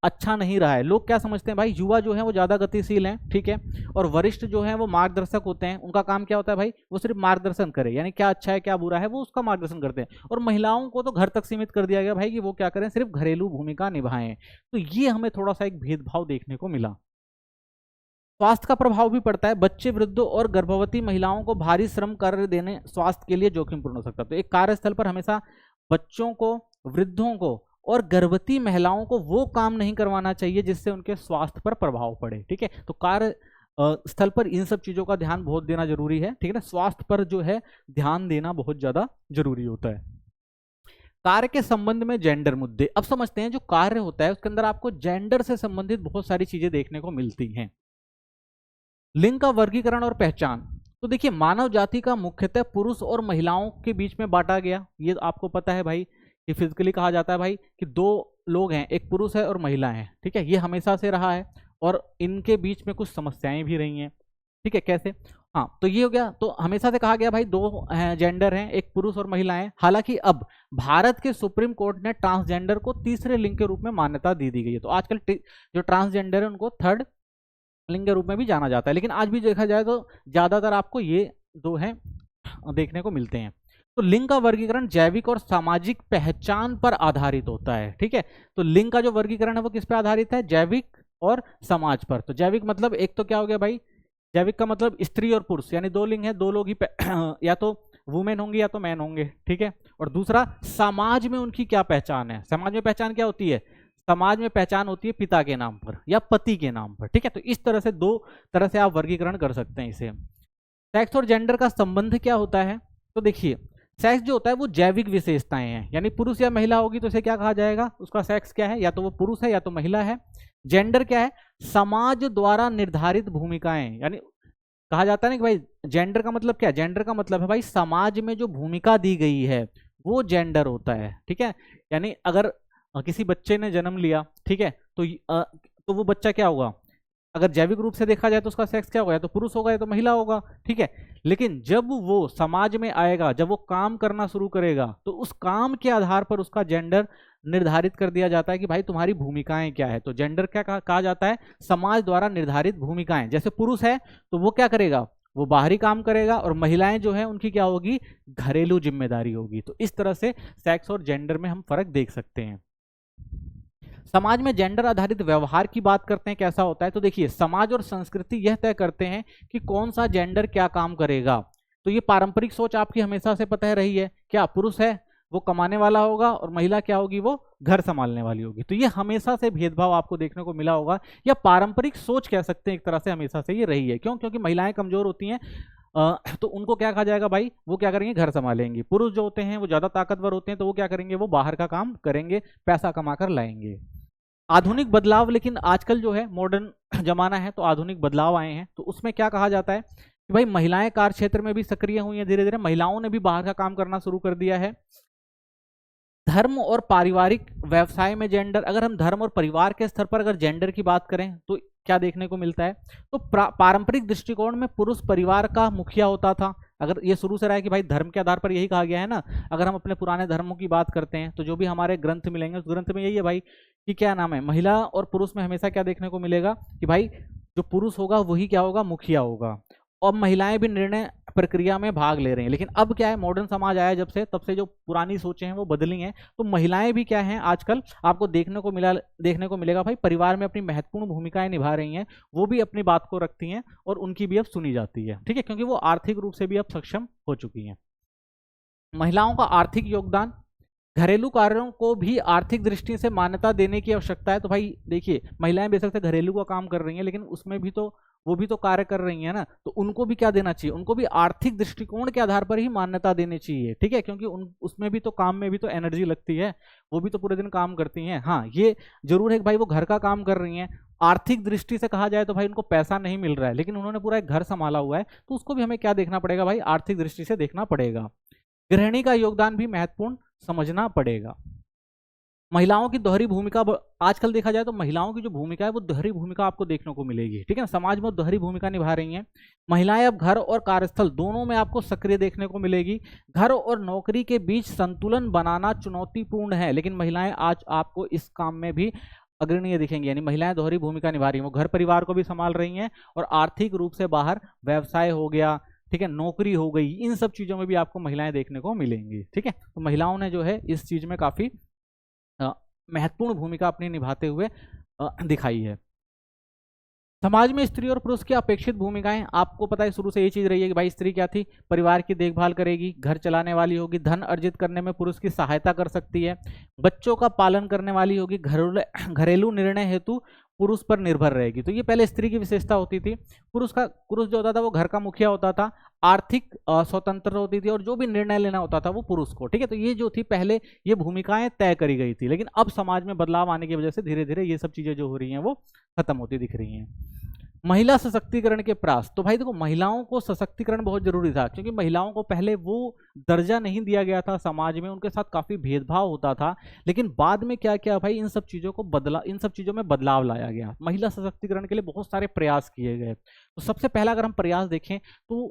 Speaker 1: अच्छा नहीं रहा है। लोग क्या समझते हैं भाई, युवा जो है वो ज्यादा गतिशील हैं, ठीक है, और वरिष्ठ जो है वो मार्गदर्शक होते हैं, उनका काम क्या होता है भाई, वो सिर्फ मार्गदर्शन करे, यानी क्या अच्छा है क्या बुरा है वो उसका मार्गदर्शन करते हैं। और महिलाओं को तो घर तक सीमित कर दिया गया भाई कि वो क्या करें, सिर्फ घरेलू भूमिका निभाएं। तो ये हमें थोड़ा सा एक भेदभाव देखने को मिला। स्वास्थ्य का प्रभाव भी पड़ता है, बच्चे, वृद्धों और गर्भवती महिलाओं को भारी श्रम कार्य देने स्वास्थ्य के लिए जोखिमपूर्ण हो सकता है। तो एक कार्यस्थल पर हमेशा बच्चों को, वृद्धों को और गर्भवती महिलाओं को वो काम नहीं करवाना चाहिए जिससे उनके स्वास्थ्य पर प्रभाव पड़े, ठीक है। तो कार्य स्थल पर इन सब चीजों का ध्यान बहुत देना जरूरी है, ठीक है ना। स्वास्थ्य पर जो है ध्यान देना बहुत ज्यादा जरूरी होता है। कार्य के संबंध में जेंडर मुद्दे, अब समझते हैं जो कार्य होता है उसके अंदर आपको जेंडर से संबंधित बहुत सारी चीजें देखने को मिलती हैं। लिंग का वर्गीकरण और पहचान, तो देखिए, मानव जाति का मुख्यतः पुरुष और महिलाओं के बीच में बांटा गया, ये आपको पता है भाई, कि फिजिकली कहा जाता है भाई कि दो लोग हैं, एक पुरुष है और महिला है, ठीक है, ये हमेशा से रहा है और इनके बीच में कुछ समस्याएं भी रही हैं, ठीक है। कैसे? हाँ, तो ये हो गया, तो हमेशा से कहा गया भाई दो जेंडर हैं, एक पुरुष और महिला है। हालांकि अब भारत के सुप्रीम कोर्ट ने ट्रांसजेंडर को तीसरे लिंग के रूप में मान्यता दी गई है। तो आजकल जो ट्रांसजेंडर है उनको थर्ड लिंग के रूप में भी जाना जाता है, लेकिन आज भी देखा जाए तो ज्यादातर आपको ये दो हैं देखने को मिलते हैं। तो लिंग का वर्गीकरण जैविक और सामाजिक पहचान पर आधारित होता है, ठीक है। तो लिंग का जो वर्गीकरण है वो किस पर आधारित है, जैविक और समाज पर। तो जैविक मतलब एक तो क्या हो गया भाई, जैविक का मतलब स्त्री और पुरुष, यानी दो लिंग है, दो लोग ही या तो वुमेन होंगे या तो मैन होंगे, ठीक है। और दूसरा, समाज में उनकी क्या पहचान है, समाज में पहचान क्या होती है, समाज में पहचान होती है पिता के नाम पर या पति के नाम पर, ठीक है। तो इस तरह से दो तरह से आप वर्गीकरण कर सकते हैं इसे। सेक्स और जेंडर का संबंध क्या होता है? तो देखिए, सेक्स जो होता है वो जैविक विशेषताएं हैं, यानी पुरुष या महिला होगी तो इसे क्या कहा जाएगा, उसका सेक्स क्या है, या तो वो पुरुष है या तो महिला है। जेंडर क्या है? समाज द्वारा निर्धारित भूमिकाएं, यानी कहा जाता है ना कि भाई जेंडर का मतलब क्या है, जेंडर का मतलब है भाई समाज में जो भूमिका दी गई है वो जेंडर होता है, ठीक है। यानी अगर किसी बच्चे ने जन्म लिया, ठीक है, तो वो बच्चा क्या होगा, अगर जैविक रूप से देखा जाए तो उसका सेक्स क्या होगा, या तो पुरुष होगा या तो महिला होगा, ठीक है। लेकिन जब वो समाज में आएगा, जब वो काम करना शुरू करेगा, तो उस काम के आधार पर उसका जेंडर निर्धारित कर दिया जाता है कि भाई तुम्हारी भूमिकाएं क्या है। तो जेंडर क्या कहा जाता है, समाज द्वारा निर्धारित भूमिकाएं। जैसे पुरुष है तो वो क्या करेगा, वो बाहरी काम करेगा, और महिलाएं जो है उनकी क्या होगी, घरेलू जिम्मेदारी होगी। तो इस तरह से सेक्स और जेंडर में हम फर्क देख सकते हैं। समाज में जेंडर आधारित व्यवहार की बात करते हैं, कैसा होता है? तो देखिए, समाज और संस्कृति यह तय करते हैं कि कौन सा जेंडर क्या काम करेगा। तो ये पारंपरिक सोच आपकी हमेशा से पता है रही है, क्या पुरुष है वो कमाने वाला होगा और महिला क्या होगी, वो घर संभालने वाली होगी। तो ये हमेशा से भेदभाव आपको देखने को मिला होगा, या पारंपरिक सोच कह सकते हैं एक तरह से, हमेशा से ये रही है। क्यों? क्योंकि महिलाएं कमजोर होती हैं, तो उनको क्या कहा जाएगा भाई, वो क्या करेंगे, घर संभालेंगे। पुरुष जो होते हैं वो ज्यादा ताकतवर होते हैं, तो वो क्या करेंगे, वो बाहर का काम करेंगे, पैसा कमा कर लाएंगे। आधुनिक बदलाव, लेकिन आजकल जो है मॉडर्न जमाना है, तो आधुनिक बदलाव आए हैं, तो उसमें क्या कहा जाता है कि भाई महिलाएं कार्य क्षेत्र में भी सक्रिय हुई हैं, धीरे धीरे महिलाओं ने भी बाहर का काम करना शुरू कर दिया है। धर्म और पारिवारिक व्यवसाय में जेंडर, अगर हम धर्म और परिवार के स्तर पर अगर जेंडर की बात करें तो क्या देखने को मिलता है, तो पारंपरिक दृष्टिकोण में पुरुष परिवार का मुखिया होता था। अगर ये शुरू से रहा है कि भाई धर्म के आधार पर यही कहा गया है ना, अगर हम अपने पुराने धर्मों की बात करते हैं तो जो भी हमारे ग्रंथ मिलेंगे उस ग्रंथ में यही है भाई कि क्या नाम है, महिला और पुरुष में हमेशा क्या देखने को मिलेगा कि भाई जो पुरुष होगा वही क्या होगा, मुखिया होगा, और महिलाएं भी निर्णय प्रक्रिया में भाग ले रही हैं। लेकिन अब क्या है, मॉडर्न समाज आया जब से, तब से जो पुरानी सोचें हैं वो बदली हैं, तो महिलाएं भी क्या हैं आजकल आपको देखने को मिलेगा भाई परिवार में अपनी महत्वपूर्ण भूमिकाएं निभा रही हैं, वो भी अपनी बात को रखती हैं और उनकी भी अब सुनी जाती है, ठीक है, क्योंकि वो आर्थिक रूप से भी अब सक्षम हो चुकी हैं। महिलाओं का आर्थिक योगदान, घरेलू कार्यों को भी आर्थिक दृष्टि से मान्यता देने की आवश्यकता है। तो भाई देखिए, महिलाएं बेशक से घरेलू का काम कर रही हैं, लेकिन उसमें भी तो वो भी तो कार्य कर रही है ना, तो उनको भी क्या देना चाहिए, उनको भी आर्थिक दृष्टिकोण के आधार पर ही मान्यता देनी चाहिए, ठीक है, क्योंकि उसमें भी तो काम में भी तो एनर्जी लगती है, वो भी तो पूरे दिन काम करती हैं। हाँ, ये जरूर है कि भाई वो घर का काम कर रही हैं, आर्थिक दृष्टि से कहा जाए तो भाई उनको पैसा नहीं मिल रहा है, लेकिन उन्होंने पूरा एक घर संभाला हुआ है, तो उसको भी हमें क्या देखना पड़ेगा भाई, आर्थिक दृष्टि से देखना पड़ेगा। गृहिणी का योगदान भी महत्वपूर्ण समझना पड़ेगा। महिलाओं की दोहरी भूमिका, आजकल देखा जाए तो महिलाओं की जो भूमिका है वो दोहरी भूमिका आपको देखने को मिलेगी, ठीक है ना, समाज में दोहरी भूमिका निभा रही हैं। महिलाएं अब घर और कार्यस्थल दोनों में आपको सक्रिय देखने को मिलेगी। घर और नौकरी के बीच संतुलन बनाना चुनौतीपूर्ण है, लेकिन महिलाएं आज आपको इस काम में भी अग्रणीय दिखेंगी, यानी महिलाएं दोहरी भूमिका निभा रही हैं, वो घर परिवार को भी संभाल रही हैं और आर्थिक रूप से बाहर व्यवसाय हो गया, ठीक है, नौकरी हो गई, इन सब चीजों में भी आपको महिलाएं देखने को मिलेंगी, ठीक है। तो महिलाओं ने जो है इस चीज में काफी महत्वपूर्ण भूमिका अपनी निभाते हुए दिखाई है। समाज में स्त्री और पुरुष की अपेक्षित भूमिकाएं, आपको पता है शुरू से ये चीज रही है कि भाई स्त्री क्या थी, परिवार की देखभाल करेगी, घर चलाने वाली होगी, धन अर्जित करने में पुरुष की सहायता कर सकती है, बच्चों का पालन करने वाली होगी, घरेलू निर्णय हेतु पुरुष पर निर्भर रहेगी। तो ये पहले स्त्री की विशेषता होती थी। पुरुष जो होता था वो घर का मुखिया होता था, आर्थिक स्वतंत्र होती थी, और जो भी निर्णय लेना होता था वो पुरुष को, ठीक है। तो ये जो थी पहले ये भूमिकाएं तय करी गई थी, लेकिन अब समाज में बदलाव आने की वजह से धीरे धीरे ये सब चीजें जो हो रही हैं वो खत्म होती दिख रही हैं। महिला सशक्तिकरण के प्रयास, तो भाई देखो महिलाओं को सशक्तिकरण बहुत जरूरी था, क्योंकि महिलाओं को पहले वो दर्जा नहीं दिया गया था समाज में, उनके साथ काफी भेदभाव होता था, लेकिन बाद में क्या किया भाई, इन सब चीजों में बदलाव लाया गया। महिला सशक्तिकरण के लिए बहुत सारे प्रयास किए गए। तो सबसे पहला अगर हम प्रयास देखें तो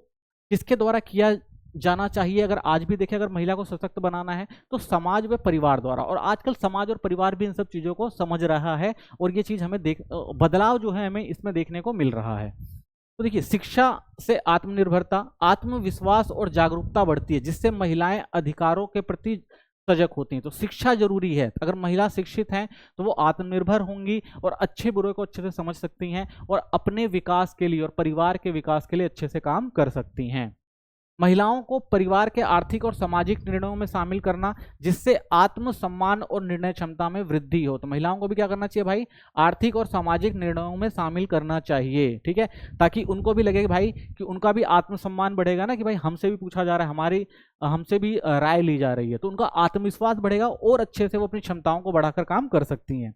Speaker 1: किसके द्वारा किया जाना चाहिए, अगर आज भी देखें, अगर महिला को सशक्त बनाना है तो समाज व परिवार द्वारा, और आजकल समाज और परिवार भी इन सब चीजों को समझ रहा है, और ये चीज हमें बदलाव जो है हमें इसमें देखने को मिल रहा है। तो देखिए, शिक्षा से आत्मनिर्भरता, आत्मविश्वास और जागरूकता बढ़ती है, जिससे महिलाएं अधिकारों के प्रति सजग होती हैं। तो शिक्षा जरूरी है, अगर महिला शिक्षित हैं तो वो आत्मनिर्भर होंगी और अच्छे बुरे को अच्छे से समझ सकती हैं, और अपने विकास के लिए और परिवार के विकास के लिए अच्छे से काम कर सकती हैं। महिलाओं को परिवार के आर्थिक और सामाजिक निर्णयों में शामिल करना, जिससे आत्मसम्मान और निर्णय क्षमता में वृद्धि हो। तो महिलाओं को भी क्या करना चाहिए भाई, आर्थिक और सामाजिक निर्णयों में शामिल करना चाहिए, ठीक है, ताकि उनको भी लगे कि भाई कि उनका भी आत्मसम्मान बढ़ेगा ना, कि भाई हमसे भी पूछा जा रहा है, हमारी हमसे भी राय ली जा रही है, तो उनका आत्मविश्वास बढ़ेगा और अच्छे से वो अपनी क्षमताओं को बढ़ाकर काम कर सकती हैं।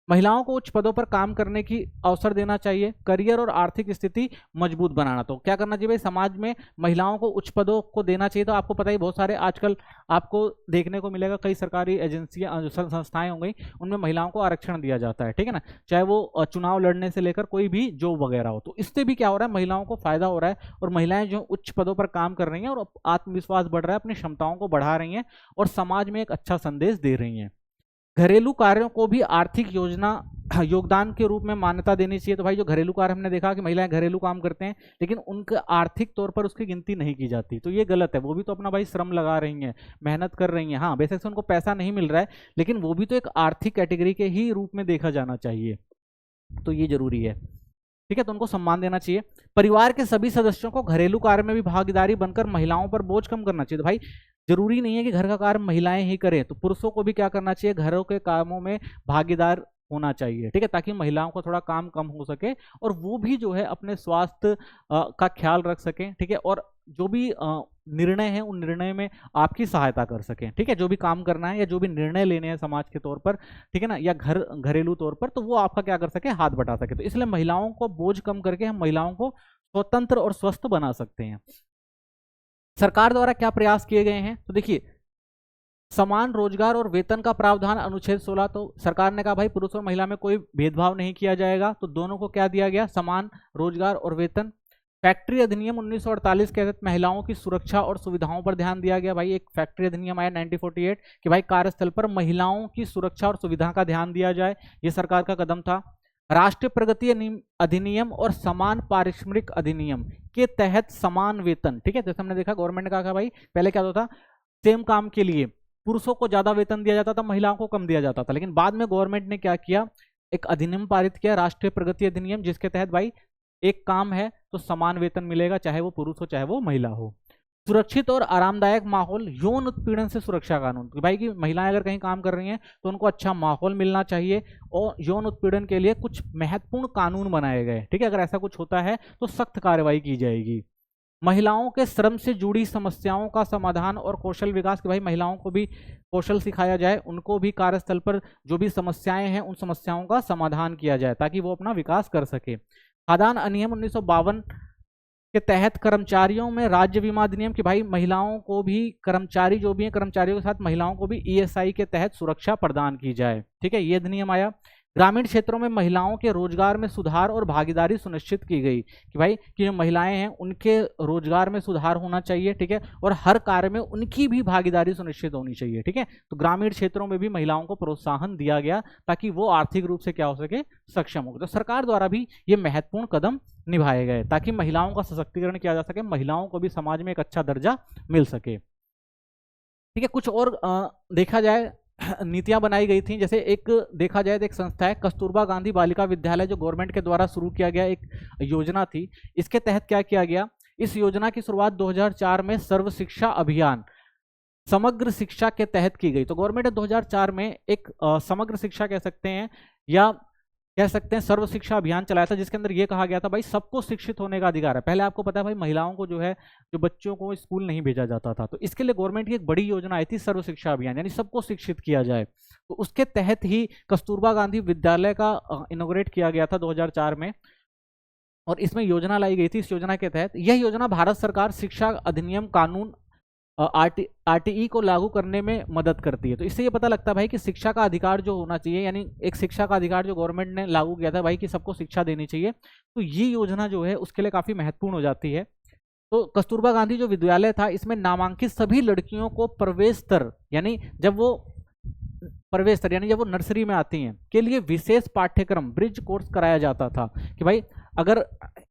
Speaker 1: महिलाओं को उच्च पदों पर काम करने की अवसर देना चाहिए, करियर और आर्थिक स्थिति मजबूत बनाना। तो क्या करना चाहिए भाई, समाज में महिलाओं को उच्च पदों को देना चाहिए। तो आपको पता ही बहुत सारे आजकल आपको देखने को मिलेगा, कई सरकारी एजेंसियां संस्थाएं हो गई, उनमें महिलाओं को आरक्षण दिया जाता है, ठीक है ना, चाहे वो चुनाव लड़ने से लेकर कोई भी जॉब वगैरह हो। तो इससे भी क्या हो रहा है, महिलाओं को फायदा हो रहा है, और महिलाएं जो उच्च पदों पर काम कर रही हैं और आत्मविश्वास बढ़ रहा है, अपनी क्षमताओं को बढ़ा रही हैं और समाज में एक अच्छा संदेश दे रही हैं। घरेलू कार्यों को भी आर्थिक योगदान के रूप में मान्यता देनी चाहिए। तो भाई जो घरेलू कार्य, हमने देखा कि महिलाएं घरेलू काम करते हैं, लेकिन उनका आर्थिक तौर पर उसकी गिनती नहीं की जाती, तो ये गलत है। वो भी तो अपना भाई श्रम लगा रही हैं, मेहनत कर रही हैं, हाँ बेशक से उनको पैसा नहीं मिल रहा है, लेकिन वो भी तो एक आर्थिक कैटेगरी के ही रूप में देखा जाना चाहिए, तो ये जरूरी है, ठीक है, तो उनको सम्मान देना चाहिए। परिवार के सभी सदस्यों को घरेलू कार्य में भी भागीदारी बनकर महिलाओं पर बोझ कम करना चाहिए। तो भाई जरूरी नहीं है कि घर का कार्य महिलाएं ही करें, तो पुरुषों को भी क्या करना चाहिए, घरों के कामों में भागीदार होना चाहिए, ठीक है, ताकि महिलाओं को थोड़ा काम कम हो सके और वो भी जो है अपने स्वास्थ्य का ख्याल रख सकें, ठीक है, और जो भी निर्णय है उन निर्णय में आपकी सहायता कर सकें, ठीक है, जो भी काम करना है या जो भी निर्णय लेने हैं समाज के तौर पर, ठीक है ना, या घरेलू तौर पर, तो वो आपका क्या कर सके, हाथ बटा सके। तो इसलिए महिलाओं को बोझ कम करके हम महिलाओं को स्वतंत्र और स्वस्थ बना सकते हैं। सरकार द्वारा क्या प्रयास किए गए हैं, तो देखिए समान रोजगार और वेतन का प्रावधान अनुच्छेद 16, तो सरकार ने कहा भाई पुरुष और महिला में कोई भेदभाव नहीं किया जाएगा, तो दोनों को क्या दिया गया, समान रोजगार और वेतन। फैक्ट्री अधिनियम 1948 के तहत महिलाओं की सुरक्षा और सुविधाओं पर ध्यान दिया गया। भाई एक फैक्ट्री अधिनियम आया 1948 कि भाई कार्यस्थल पर महिलाओं की सुरक्षा और सुविधा का ध्यान दिया जाए, ये सरकार का कदम था। राष्ट्रीय प्रगति अधिनियम और समान पारिश्रमिक अधिनियम के तहत समान वेतन, ठीक है, जैसे हमने देखा गवर्नमेंट ने कहा भाई पहले क्या होता था, सेम काम के लिए पुरुषों को ज्यादा वेतन दिया जाता था, महिलाओं को कम दिया जाता था, लेकिन बाद में गवर्नमेंट ने क्या किया, एक अधिनियम पारित किया, राष्ट्रीय प्रगति अधिनियम, जिसके तहत भाई एक काम है तो समान वेतन मिलेगा, चाहे वो पुरुष हो चाहे वो महिला हो। सुरक्षित और आरामदायक माहौल, यौन उत्पीड़न से सुरक्षा कानून, कि भाई की महिलाएं अगर कहीं काम कर रही हैं तो उनको अच्छा माहौल मिलना चाहिए, और यौन उत्पीड़न के लिए कुछ महत्वपूर्ण कानून बनाए गए, ठीक है, अगर ऐसा कुछ होता है तो सख्त कार्रवाई की जाएगी। महिलाओं के श्रम से जुड़ी समस्याओं का समाधान और कौशल विकास, कि भाई महिलाओं को भी कौशल सिखाया जाए, उनको भी कार्यस्थल पर जो भी समस्याएं हैं उन समस्याओं का समाधान किया जाए ताकि वो अपना विकास कर सके। खाद्यान्न अधिनियम 1952 के तहत कर्मचारियों में राज्य बीमा अधिनियम, कि भाई महिलाओं को भी, कर्मचारी जो भी हैं कर्मचारियों के साथ महिलाओं को भी ईएसआई के तहत सुरक्षा प्रदान की जाए, ठीक है, ये अधिनियम आया। ग्रामीण क्षेत्रों में महिलाओं के रोजगार में सुधार और भागीदारी सुनिश्चित की गई, कि भाई कि जो महिलाएं हैं उनके रोजगार में सुधार होना चाहिए, ठीक है, और हर कार्य में उनकी भी भागीदारी सुनिश्चित होनी चाहिए, ठीक है, तो ग्रामीण क्षेत्रों में भी महिलाओं को प्रोत्साहन दिया गया ताकि वो आर्थिक रूप से क्या हो सके, सक्षम हो। तो सरकार द्वारा भी ये महत्वपूर्ण कदम निभाए गए ताकि महिलाओं का सशक्तिकरण किया जा सके, महिलाओं को भी समाज में एक अच्छा दर्जा मिल सके, ठीक है। कुछ और देखा जाए नीतियां बनाई गई थी, जैसे एक देखा जाए तो एक संस्था है कस्तूरबा गांधी बालिका विद्यालय, जो गवर्नमेंट के द्वारा शुरू किया गया एक योजना थी। इसके तहत क्या किया गया, इस योजना की शुरुआत 2004 में सर्व शिक्षा अभियान समग्र शिक्षा के तहत की गई। तो गवर्नमेंट ने 2004 में एक समग्र शिक्षा कह सकते हैं या कह सकते हैं सर्व शिक्षा अभियान चलाया था, जिसके अंदर यह कहा गया था भाई सबको शिक्षित होने का अधिकार है। पहले आपको पता है भाई महिलाओं को जो है, जो बच्चों को स्कूल नहीं भेजा जाता था, तो इसके लिए गवर्नमेंट की एक बड़ी योजना आई थी सर्व शिक्षा अभियान, यानी सबको शिक्षित किया जाए। तो उसके तहत ही कस्तूरबा गांधी विद्यालय का इनॉग्रेट किया गया था 2004 में, और इसमें योजना लाई गई थी। इस योजना के तहत, यह योजना भारत सरकार शिक्षा अधिनियम कानून आरटीई को लागू करने में मदद करती है। तो इससे ये पता लगता है भाई कि शिक्षा का अधिकार जो होना चाहिए, यानी एक शिक्षा का अधिकार जो गवर्नमेंट ने लागू किया था भाई कि सबको शिक्षा देनी चाहिए, तो ये योजना जो है उसके लिए काफ़ी महत्वपूर्ण हो जाती है। तो कस्तूरबा गांधी जो विद्यालय था, इसमें नामांकित सभी लड़कियों को प्रवेश स्तर, यानी जब वो प्रवेश स्तर यानी जब वो नर्सरी में आती हैं के लिए विशेष पाठ्यक्रम ब्रिज कोर्स कराया जाता था, कि भाई अगर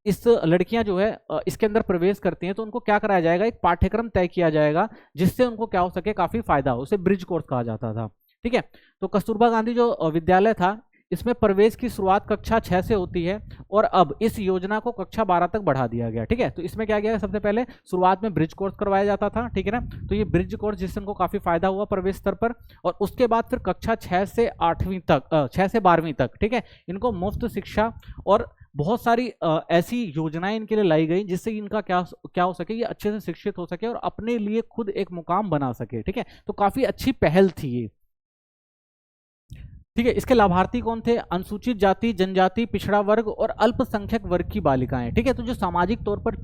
Speaker 1: इस लड़कियां जो है इसके अंदर प्रवेश करती हैं तो उनको क्या कराया जाएगा, एक पाठ्यक्रम तय किया जाएगा जिससे उनको क्या हो सके, काफी फायदा हो, उसे ब्रिज कोर्स कहा जाता था, ठीक है। तो कस्तूरबा गांधी जो विद्यालय था, इसमें प्रवेश की शुरुआत कक्षा 6 से होती है और अब इस योजना को कक्षा 12 तक बढ़ा दिया गया। ठीक है, तो इसमें क्या किया गया, सबसे पहले शुरुआत में ब्रिज कोर्स करवाया जाता था। ठीक है ना, तो ये ब्रिज कोर्स जिससे उनको काफी फायदा हुआ प्रवेश स्तर पर, और उसके बाद फिर कक्षा 6 से 8वीं तक 6 से 12वीं तक, ठीक है, इनको मुफ्त शिक्षा और बहुत सारी ऐसी योजनाएं इनके लिए लाई गई जिससे इनका क्या क्या हो सके, ये अच्छे से शिक्षित हो सके और अपने लिए खुद एक मुकाम बना सके। ठीक है, तो काफी अच्छी पहल थी ये। ठीक है, इसके लाभार्थी कौन थे, अनुसूचित जाति, जनजाति, पिछड़ा वर्ग और अल्पसंख्यक वर्ग की बालिकाएं। ठीक है, तो जो सामाजिक तौर पर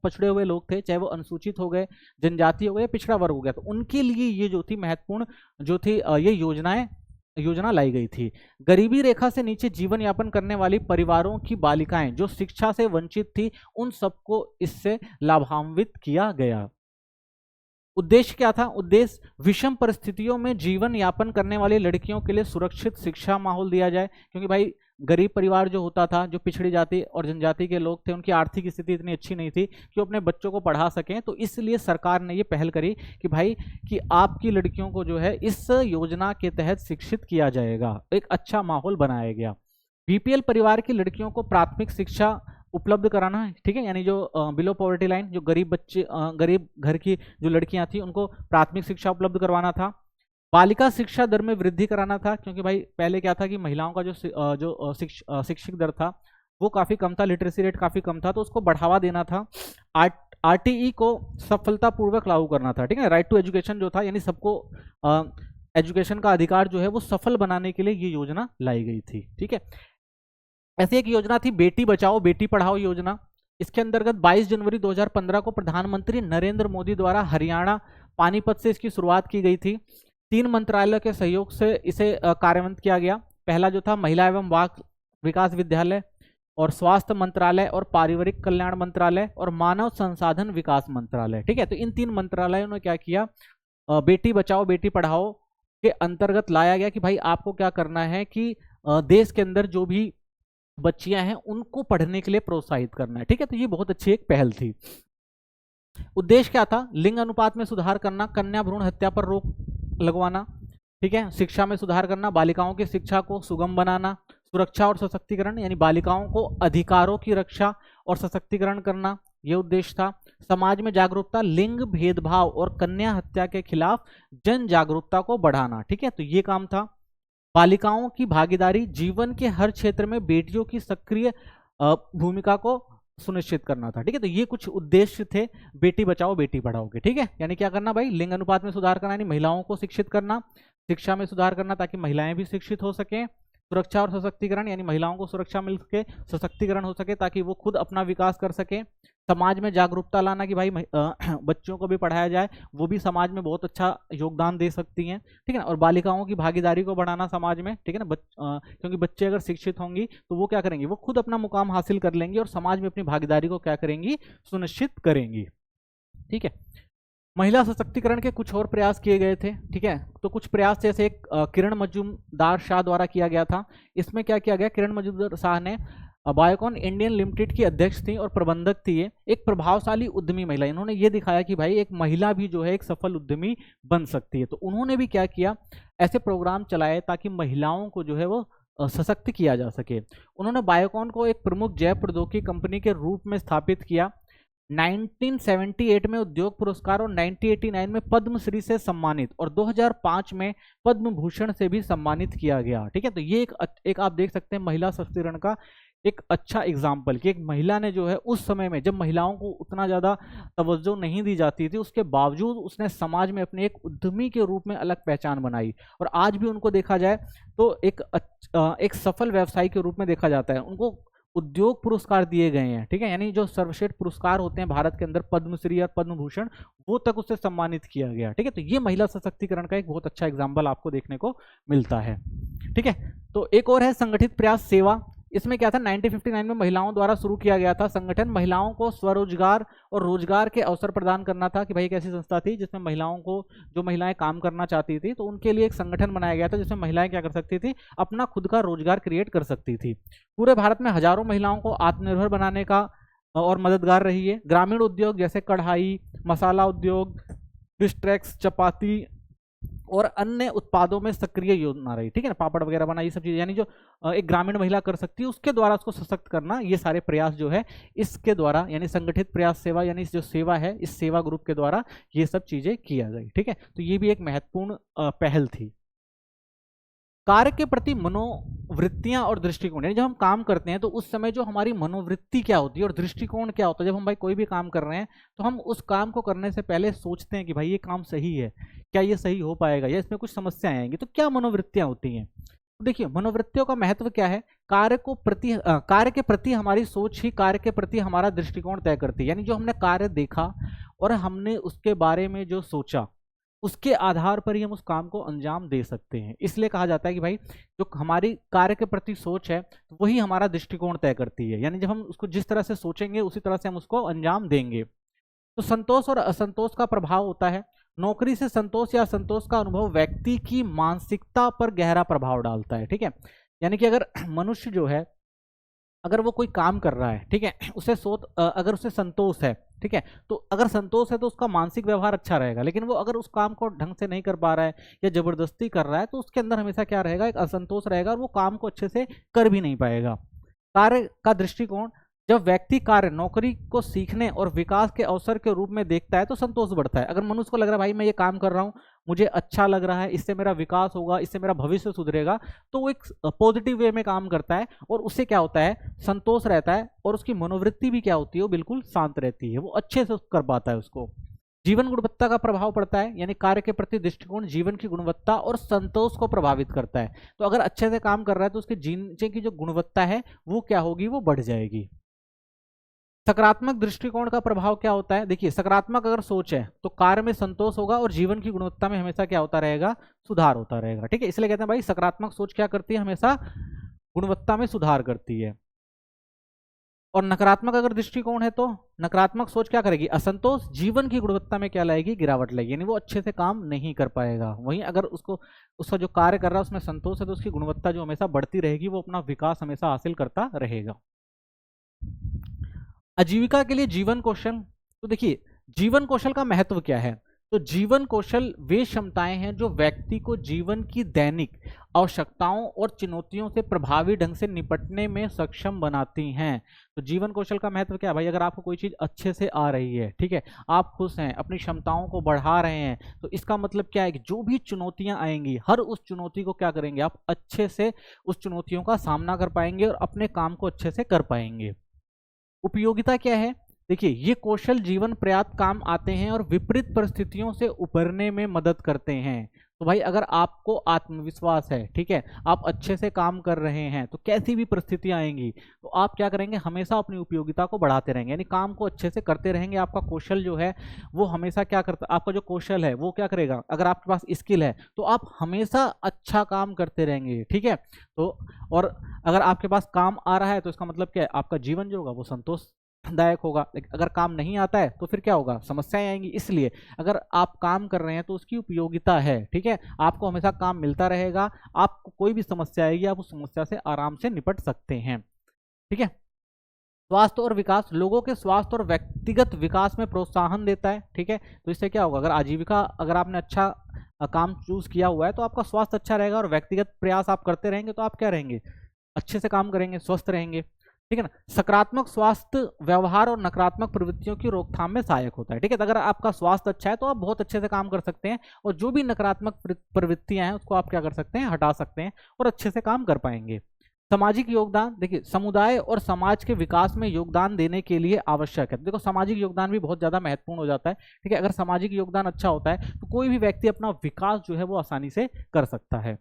Speaker 1: पछड़े हुए लोग थे, चाहे वो अनुसूचित हो गए, जनजाति हो गए, पिछड़ा वर्ग हो गया, तो उनके लिए ये जो थी महत्वपूर्ण जो थी ये योजना लाई गई थी। गरीबी रेखा से नीचे जीवन यापन करने वाली परिवारों की बालिकाएं जो शिक्षा से वंचित थी, उन सबको इससे लाभान्वित किया गया। उद्देश्य क्या था, उद्देश्य विषम परिस्थितियों में जीवन यापन करने वाली लड़कियों के लिए सुरक्षित शिक्षा माहौल दिया जाए, क्योंकि भाई गरीब परिवार जो होता था, जो पिछड़ी जाति और जनजाति के लोग थे, उनकी आर्थिक स्थिति इतनी अच्छी नहीं थी कि वो अपने बच्चों को पढ़ा सकें, तो इसलिए सरकार ने ये पहल करी कि भाई कि आपकी लड़कियों को जो है इस योजना के तहत शिक्षित किया जाएगा, एक अच्छा माहौल बनाया गया। बीपीएल परिवार की लड़कियों को प्राथमिक शिक्षा उपलब्ध कराना है। ठीक है, यानी जो बिलो पॉवर्टी लाइन, जो गरीब बच्चे गरीब घर की जो लड़कियां थी, उनको प्राथमिक शिक्षा उपलब्ध करवाना था। बालिका शिक्षा दर में वृद्धि कराना था, क्योंकि भाई पहले क्या था कि महिलाओं का जो शिक्षित दर था वो काफी कम था, लिटरेसी रेट काफी कम था, तो उसको बढ़ावा देना था। आरटीई को सफलतापूर्वक लागू करना था। ठीक है, राइट टू एजुकेशन जो था, यानी सबको एजुकेशन का अधिकार जो है वो सफल बनाने के लिए ये योजना लाई गई थी। ठीक है, ऐसी एक योजना थी बेटी बचाओ बेटी पढ़ाओ योजना। इसके अंतर्गत 22 जनवरी 2015 को प्रधानमंत्री नरेंद्र मोदी द्वारा हरियाणा पानीपत से इसकी शुरुआत की गई थी। 3 मंत्रालयों के सहयोग से इसे कार्यान्वित किया गया। पहला जो था महिला एवं बाल विकास विद्यालय, और स्वास्थ्य मंत्रालय, और पारिवारिक कल्याण मंत्रालय, और मानव संसाधन विकास मंत्रालय। ठीक है, तो इन 3 मंत्रालयों ने क्या किया, बेटी बचाओ बेटी पढ़ाओ के अंतर्गत लाया गया कि भाई आपको क्या करना है कि देश के अंदर जो भी बच्चियां हैं उनको पढ़ने के लिए प्रोत्साहित करना है। ठीक है, तो ये बहुत अच्छी एक पहल थी। उद्देश्य क्या था, लिंग अनुपात में सुधार करना, कन्या भ्रूण हत्या पर रोक लगवाना। ठीक है, शिक्षा में सुधार करना, बालिकाओं की शिक्षा को सुगम बनाना, सुरक्षा और सशक्तिकरण, यानी बालिकाओं को अधिकारों की रक्षा और सशक्तिकरण करना, यह उद्देश्य था। समाज में जागरूकता, लिंग भेदभाव और कन्या हत्या के खिलाफ जन जागरूकता को बढ़ाना। ठीक है, तो ये काम था। बालिकाओं की भागीदारी, जीवन के हर क्षेत्र में बेटियों की सक्रिय भूमिका को सुनिश्चित करना था। ठीक है, तो ये कुछ उद्देश्य थे बेटी बचाओ बेटी पढ़ाओ के। ठीक है, यानी क्या करना भाई, लिंग अनुपात में सुधार करना, यानी महिलाओं को शिक्षित करना, शिक्षा में सुधार करना ताकि महिलाएं भी शिक्षित हो सकें, सुरक्षा और सशक्तिकरण, यानी महिलाओं को सुरक्षा मिल सके, सशक्तिकरण हो सके ताकि वो खुद अपना विकास कर सके। समाज में जागरूकता लाना कि भाई बच्चों को भी पढ़ाया जाए, वो भी समाज में बहुत अच्छा योगदान दे सकती हैं। ठीक है ना, और बालिकाओं की भागीदारी को बढ़ाना समाज में। ठीक है ना, क्योंकि बच्चे अगर शिक्षित होंगी तो वो क्या करेंगे, वो खुद अपना मुकाम हासिल कर लेंगी और समाज में अपनी भागीदारी को क्या करेंगी, सुनिश्चित करेंगी। ठीक है, महिला सशक्तिकरण के कुछ और प्रयास किए गए थे। ठीक है, तो कुछ प्रयास जैसे एक किरण मजूमदार शाह द्वारा किया गया था। इसमें क्या किया गया, किरण मजूमदार शाह ने बायोकॉन इंडियन लिमिटेड की अध्यक्ष थी और प्रबंधक थी। ये एक प्रभावशाली उद्यमी महिला, इन्होंने ये दिखाया कि भाई एक महिला भी जो है एक सफल उद्यमी बन सकती है। तो उन्होंने भी क्या किया, ऐसे प्रोग्राम चलाए ताकि महिलाओं को जो है वो सशक्त किया जा सके। उन्होंने बायोकॉन को एक प्रमुख जैव प्रौद्योगिकी कंपनी के रूप में स्थापित किया। 1978 में उद्योग पुरस्कार और 1989 में पद्मश्री से सम्मानित और 2005 में पद्म भूषण से भी सम्मानित किया गया। ठीक है, तो ये एक आप देख सकते हैं महिला सशक्तिकरण का एक अच्छा एग्जाम्पल कि एक महिला ने जो है उस समय में जब महिलाओं को उतना ज़्यादा तवज्जो नहीं दी जाती थी, उसके बावजूद उसने समाज में अपने एक उद्यमी के रूप में अलग पहचान बनाई और आज भी उनको देखा जाए तो एक सफल व्यवसायी के रूप में देखा जाता है। उनको उद्योग पुरस्कार दिए गए हैं। ठीक है, यानी जो सर्वश्रेष्ठ पुरस्कार होते हैं भारत के अंदर, पद्मश्री और पद्म भूषण, वो तक उससे सम्मानित किया गया। ठीक है, तो ये महिला सशक्तिकरण का एक बहुत अच्छा एग्जाम्पल आपको देखने को मिलता है। ठीक है, तो एक और है संगठित प्रयास सेवा। इसमें क्या था, 1959 में महिलाओं द्वारा शुरू किया गया था संगठन। महिलाओं को स्वरोजगार और रोजगार के अवसर प्रदान करना था कि भाई एक ऐसी संस्था थी जिसमें महिलाओं को, जो महिलाएं काम करना चाहती थी तो उनके लिए एक संगठन बनाया गया था जिसमें महिलाएं क्या कर सकती थी, अपना खुद का रोजगार क्रिएट कर सकती थी। पूरे भारत में हजारों महिलाओं को आत्मनिर्भर बनाने का और मददगार रही है। ग्रामीण उद्योग जैसे कढ़ाई, मसाला उद्योग, बिस्ट्रेक्स, चपाती और अन्य उत्पादों में सक्रिय योजना रही, ठीक है ना, पापड़ वगैरह बना, ये सब चीजें, यानी जो एक ग्रामीण महिला कर सकती है उसके द्वारा उसको सशक्त करना, ये सारे प्रयास जो है इसके द्वारा, यानी संगठित प्रयास सेवा, यानी जो सेवा है इस सेवा ग्रुप के द्वारा ये सब चीजें किया गई, ठीक है। तो ये भी एक महत्वपूर्ण पहल थी। कार्य के प्रति मनोवृत्तियां और दृष्टिकोण, यानी जब हम काम करते हैं तो उस समय जो हमारी मनोवृत्ति क्या होती है और दृष्टिकोण क्या होता है, जब हम भाई कोई भी काम कर रहे हैं तो हम उस काम को करने से पहले सोचते हैं कि भाई ये काम सही है, क्या ये सही हो पाएगा या इसमें कुछ समस्याएं आएंगी, तो क्या मनोवृत्तियां होती हैं। तो देखिए मनोवृत्तियों का महत्व क्या है, कार्य के प्रति हमारी सोच ही कार्य के प्रति हमारा दृष्टिकोण तय करती है, यानी जो हमने कार्य देखा और हमने उसके बारे में जो सोचा उसके आधार पर ही हम उस काम को अंजाम दे सकते हैं। इसलिए कहा जाता है कि भाई जो हमारी कार्य के प्रति सोच है वही हमारा दृष्टिकोण तय करती है, यानी जब हम उसको जिस तरह से सोचेंगे उसी तरह से हम उसको अंजाम देंगे। तो संतोष और असंतोष का प्रभाव होता है। नौकरी से संतोष या असंतोष का अनुभव व्यक्ति की मानसिकता पर गहरा प्रभाव डालता है, ठीक है। यानी कि अगर मनुष्य जो है अगर वो कोई काम कर रहा है, ठीक है, अगर उसे संतोष है, ठीक है, तो अगर संतोष है तो उसका मानसिक व्यवहार अच्छा रहेगा, लेकिन वो अगर उस काम को ढंग से नहीं कर पा रहा है या जबरदस्ती कर रहा है तो उसके अंदर हमेशा क्या रहेगा, एक असंतोष रहेगा और वो काम को अच्छे से कर भी नहीं पाएगा। कार्य का दृष्टिकोण, जब व्यक्ति कार्य नौकरी को सीखने और विकास के अवसर के रूप में देखता है तो संतोष बढ़ता है। अगर मनुष्य को लग रहा है भाई मैं ये काम कर रहा हूँ, मुझे अच्छा लग रहा है, इससे मेरा विकास होगा, इससे मेरा भविष्य सुधरेगा, तो वो एक पॉजिटिव वे में काम करता है और उससे क्या होता है, संतोष रहता है और उसकी मनोवृत्ति भी क्या होती है, वो बिल्कुल शांत रहती है, वो अच्छे से कर पाता है उसको। जीवन गुणवत्ता का प्रभाव पड़ता है, यानी कार्य के प्रति दृष्टिकोण जीवन की गुणवत्ता और संतोष को प्रभावित करता है। तो अगर अच्छे से काम कर रहा है तो उसके जीने की जो गुणवत्ता है वो क्या होगी, वो बढ़ जाएगी। सकारात्मक दृष्टिकोण का प्रभाव क्या होता है, देखिए सकारात्मक अगर सोच है तो कार्य में संतोष होगा और जीवन की गुणवत्ता में हमेशा क्या होता रहेगा, सुधार होता रहेगा, ठीक है। इसलिए कहते हैं भाई सकारात्मक सोच क्या करती है, हमेशा गुणवत्ता में सुधार करती है। और नकारात्मक अगर दृष्टिकोण है तो नकारात्मक सोच क्या करेगी, असंतोष, जीवन की गुणवत्ता में क्या लाएगी, गिरावट लाएगी, यानी वो अच्छे से काम नहीं कर पाएगा। वहीं अगर उसका जो कार्य कर रहा है उसमें संतोष है तो उसकी गुणवत्ता जो हमेशा बढ़ती रहेगी, वो अपना विकास हमेशा हासिल करता रहेगा। आजीविका के लिए जीवन कौशल, तो देखिए जीवन कौशल का महत्व क्या है, तो जीवन कौशल वे क्षमताएं हैं जो व्यक्ति को जीवन की दैनिक आवश्यकताओं और चुनौतियों से प्रभावी ढंग से निपटने में सक्षम बनाती हैं। तो जीवन कौशल का महत्व क्या है भाई, अगर आपको कोई चीज अच्छे से आ रही है, ठीक है, आप खुश हैं, अपनी क्षमताओं को बढ़ा रहे हैं, तो इसका मतलब क्या है कि जो भी चुनौतियां आएंगी हर उस चुनौती को क्या करेंगे, आप अच्छे से उस चुनौतियों का सामना कर पाएंगे और अपने काम को अच्छे से कर पाएंगे। उपयोगिता क्या है, देखिए ये कौशल जीवन पर्याप्त काम आते हैं और विपरीत परिस्थितियों से उबरने में मदद करते हैं। तो भाई अगर आपको आत्मविश्वास है, ठीक है, आप अच्छे से काम कर रहे हैं तो कैसी भी परिस्थितियां आएंगी तो आप क्या करेंगे, हमेशा अपनी उपयोगिता को बढ़ाते रहेंगे, यानी काम को अच्छे से करते रहेंगे। आपका कौशल जो है वो हमेशा क्या करता, आपका जो कौशल है वो क्या करेगा, अगर आपके पास स्किल है तो आप हमेशा अच्छा काम करते रहेंगे, ठीक है। तो और अगर आपके पास काम आ रहा है तो इसका मतलब क्या है, आपका जीवन जो होगा वो संतोषदायक होगा। अगर काम नहीं आता है तो फिर क्या होगा, समस्याएं आएंगी। इसलिए अगर आप काम कर रहे हैं तो उसकी उपयोगिता है, ठीक है, आपको हमेशा काम मिलता रहेगा, आपको कोई भी समस्या आएगी आप उस समस्या से आराम से निपट सकते हैं, ठीक है। स्वास्थ्य और विकास, लोगों के स्वास्थ्य और व्यक्तिगत विकास में प्रोत्साहन देता है, ठीक है। तो इससे क्या होगा, अगर आजीविका अगर आपने अच्छा काम चूज किया हुआ है तो आपका स्वास्थ्य अच्छा रहेगा और व्यक्तिगत प्रयास आप करते रहेंगे तो आप क्या रहेंगे, अच्छे से काम करेंगे, स्वस्थ रहेंगे, ठीक है ना। सकारात्मक स्वास्थ्य व्यवहार और नकारात्मक प्रवृत्तियों की रोकथाम में सहायक होता है, ठीक है। तो अगर आपका स्वास्थ्य अच्छा है तो आप बहुत अच्छे से काम कर सकते हैं और जो भी नकारात्मक प्रवृत्तियां हैं उसको आप क्या कर सकते हैं, हटा सकते हैं और अच्छे से काम कर पाएंगे। सामाजिक योगदान, देखिए समुदाय और समाज के विकास में योगदान देने के लिए आवश्यक है। देखो सामाजिक योगदान भी बहुत ज़्यादा महत्वपूर्ण हो जाता है, ठीक है। अगर सामाजिक योगदान अच्छा होता है तो कोई भी व्यक्ति अपना विकास जो है वो आसानी से कर सकता है।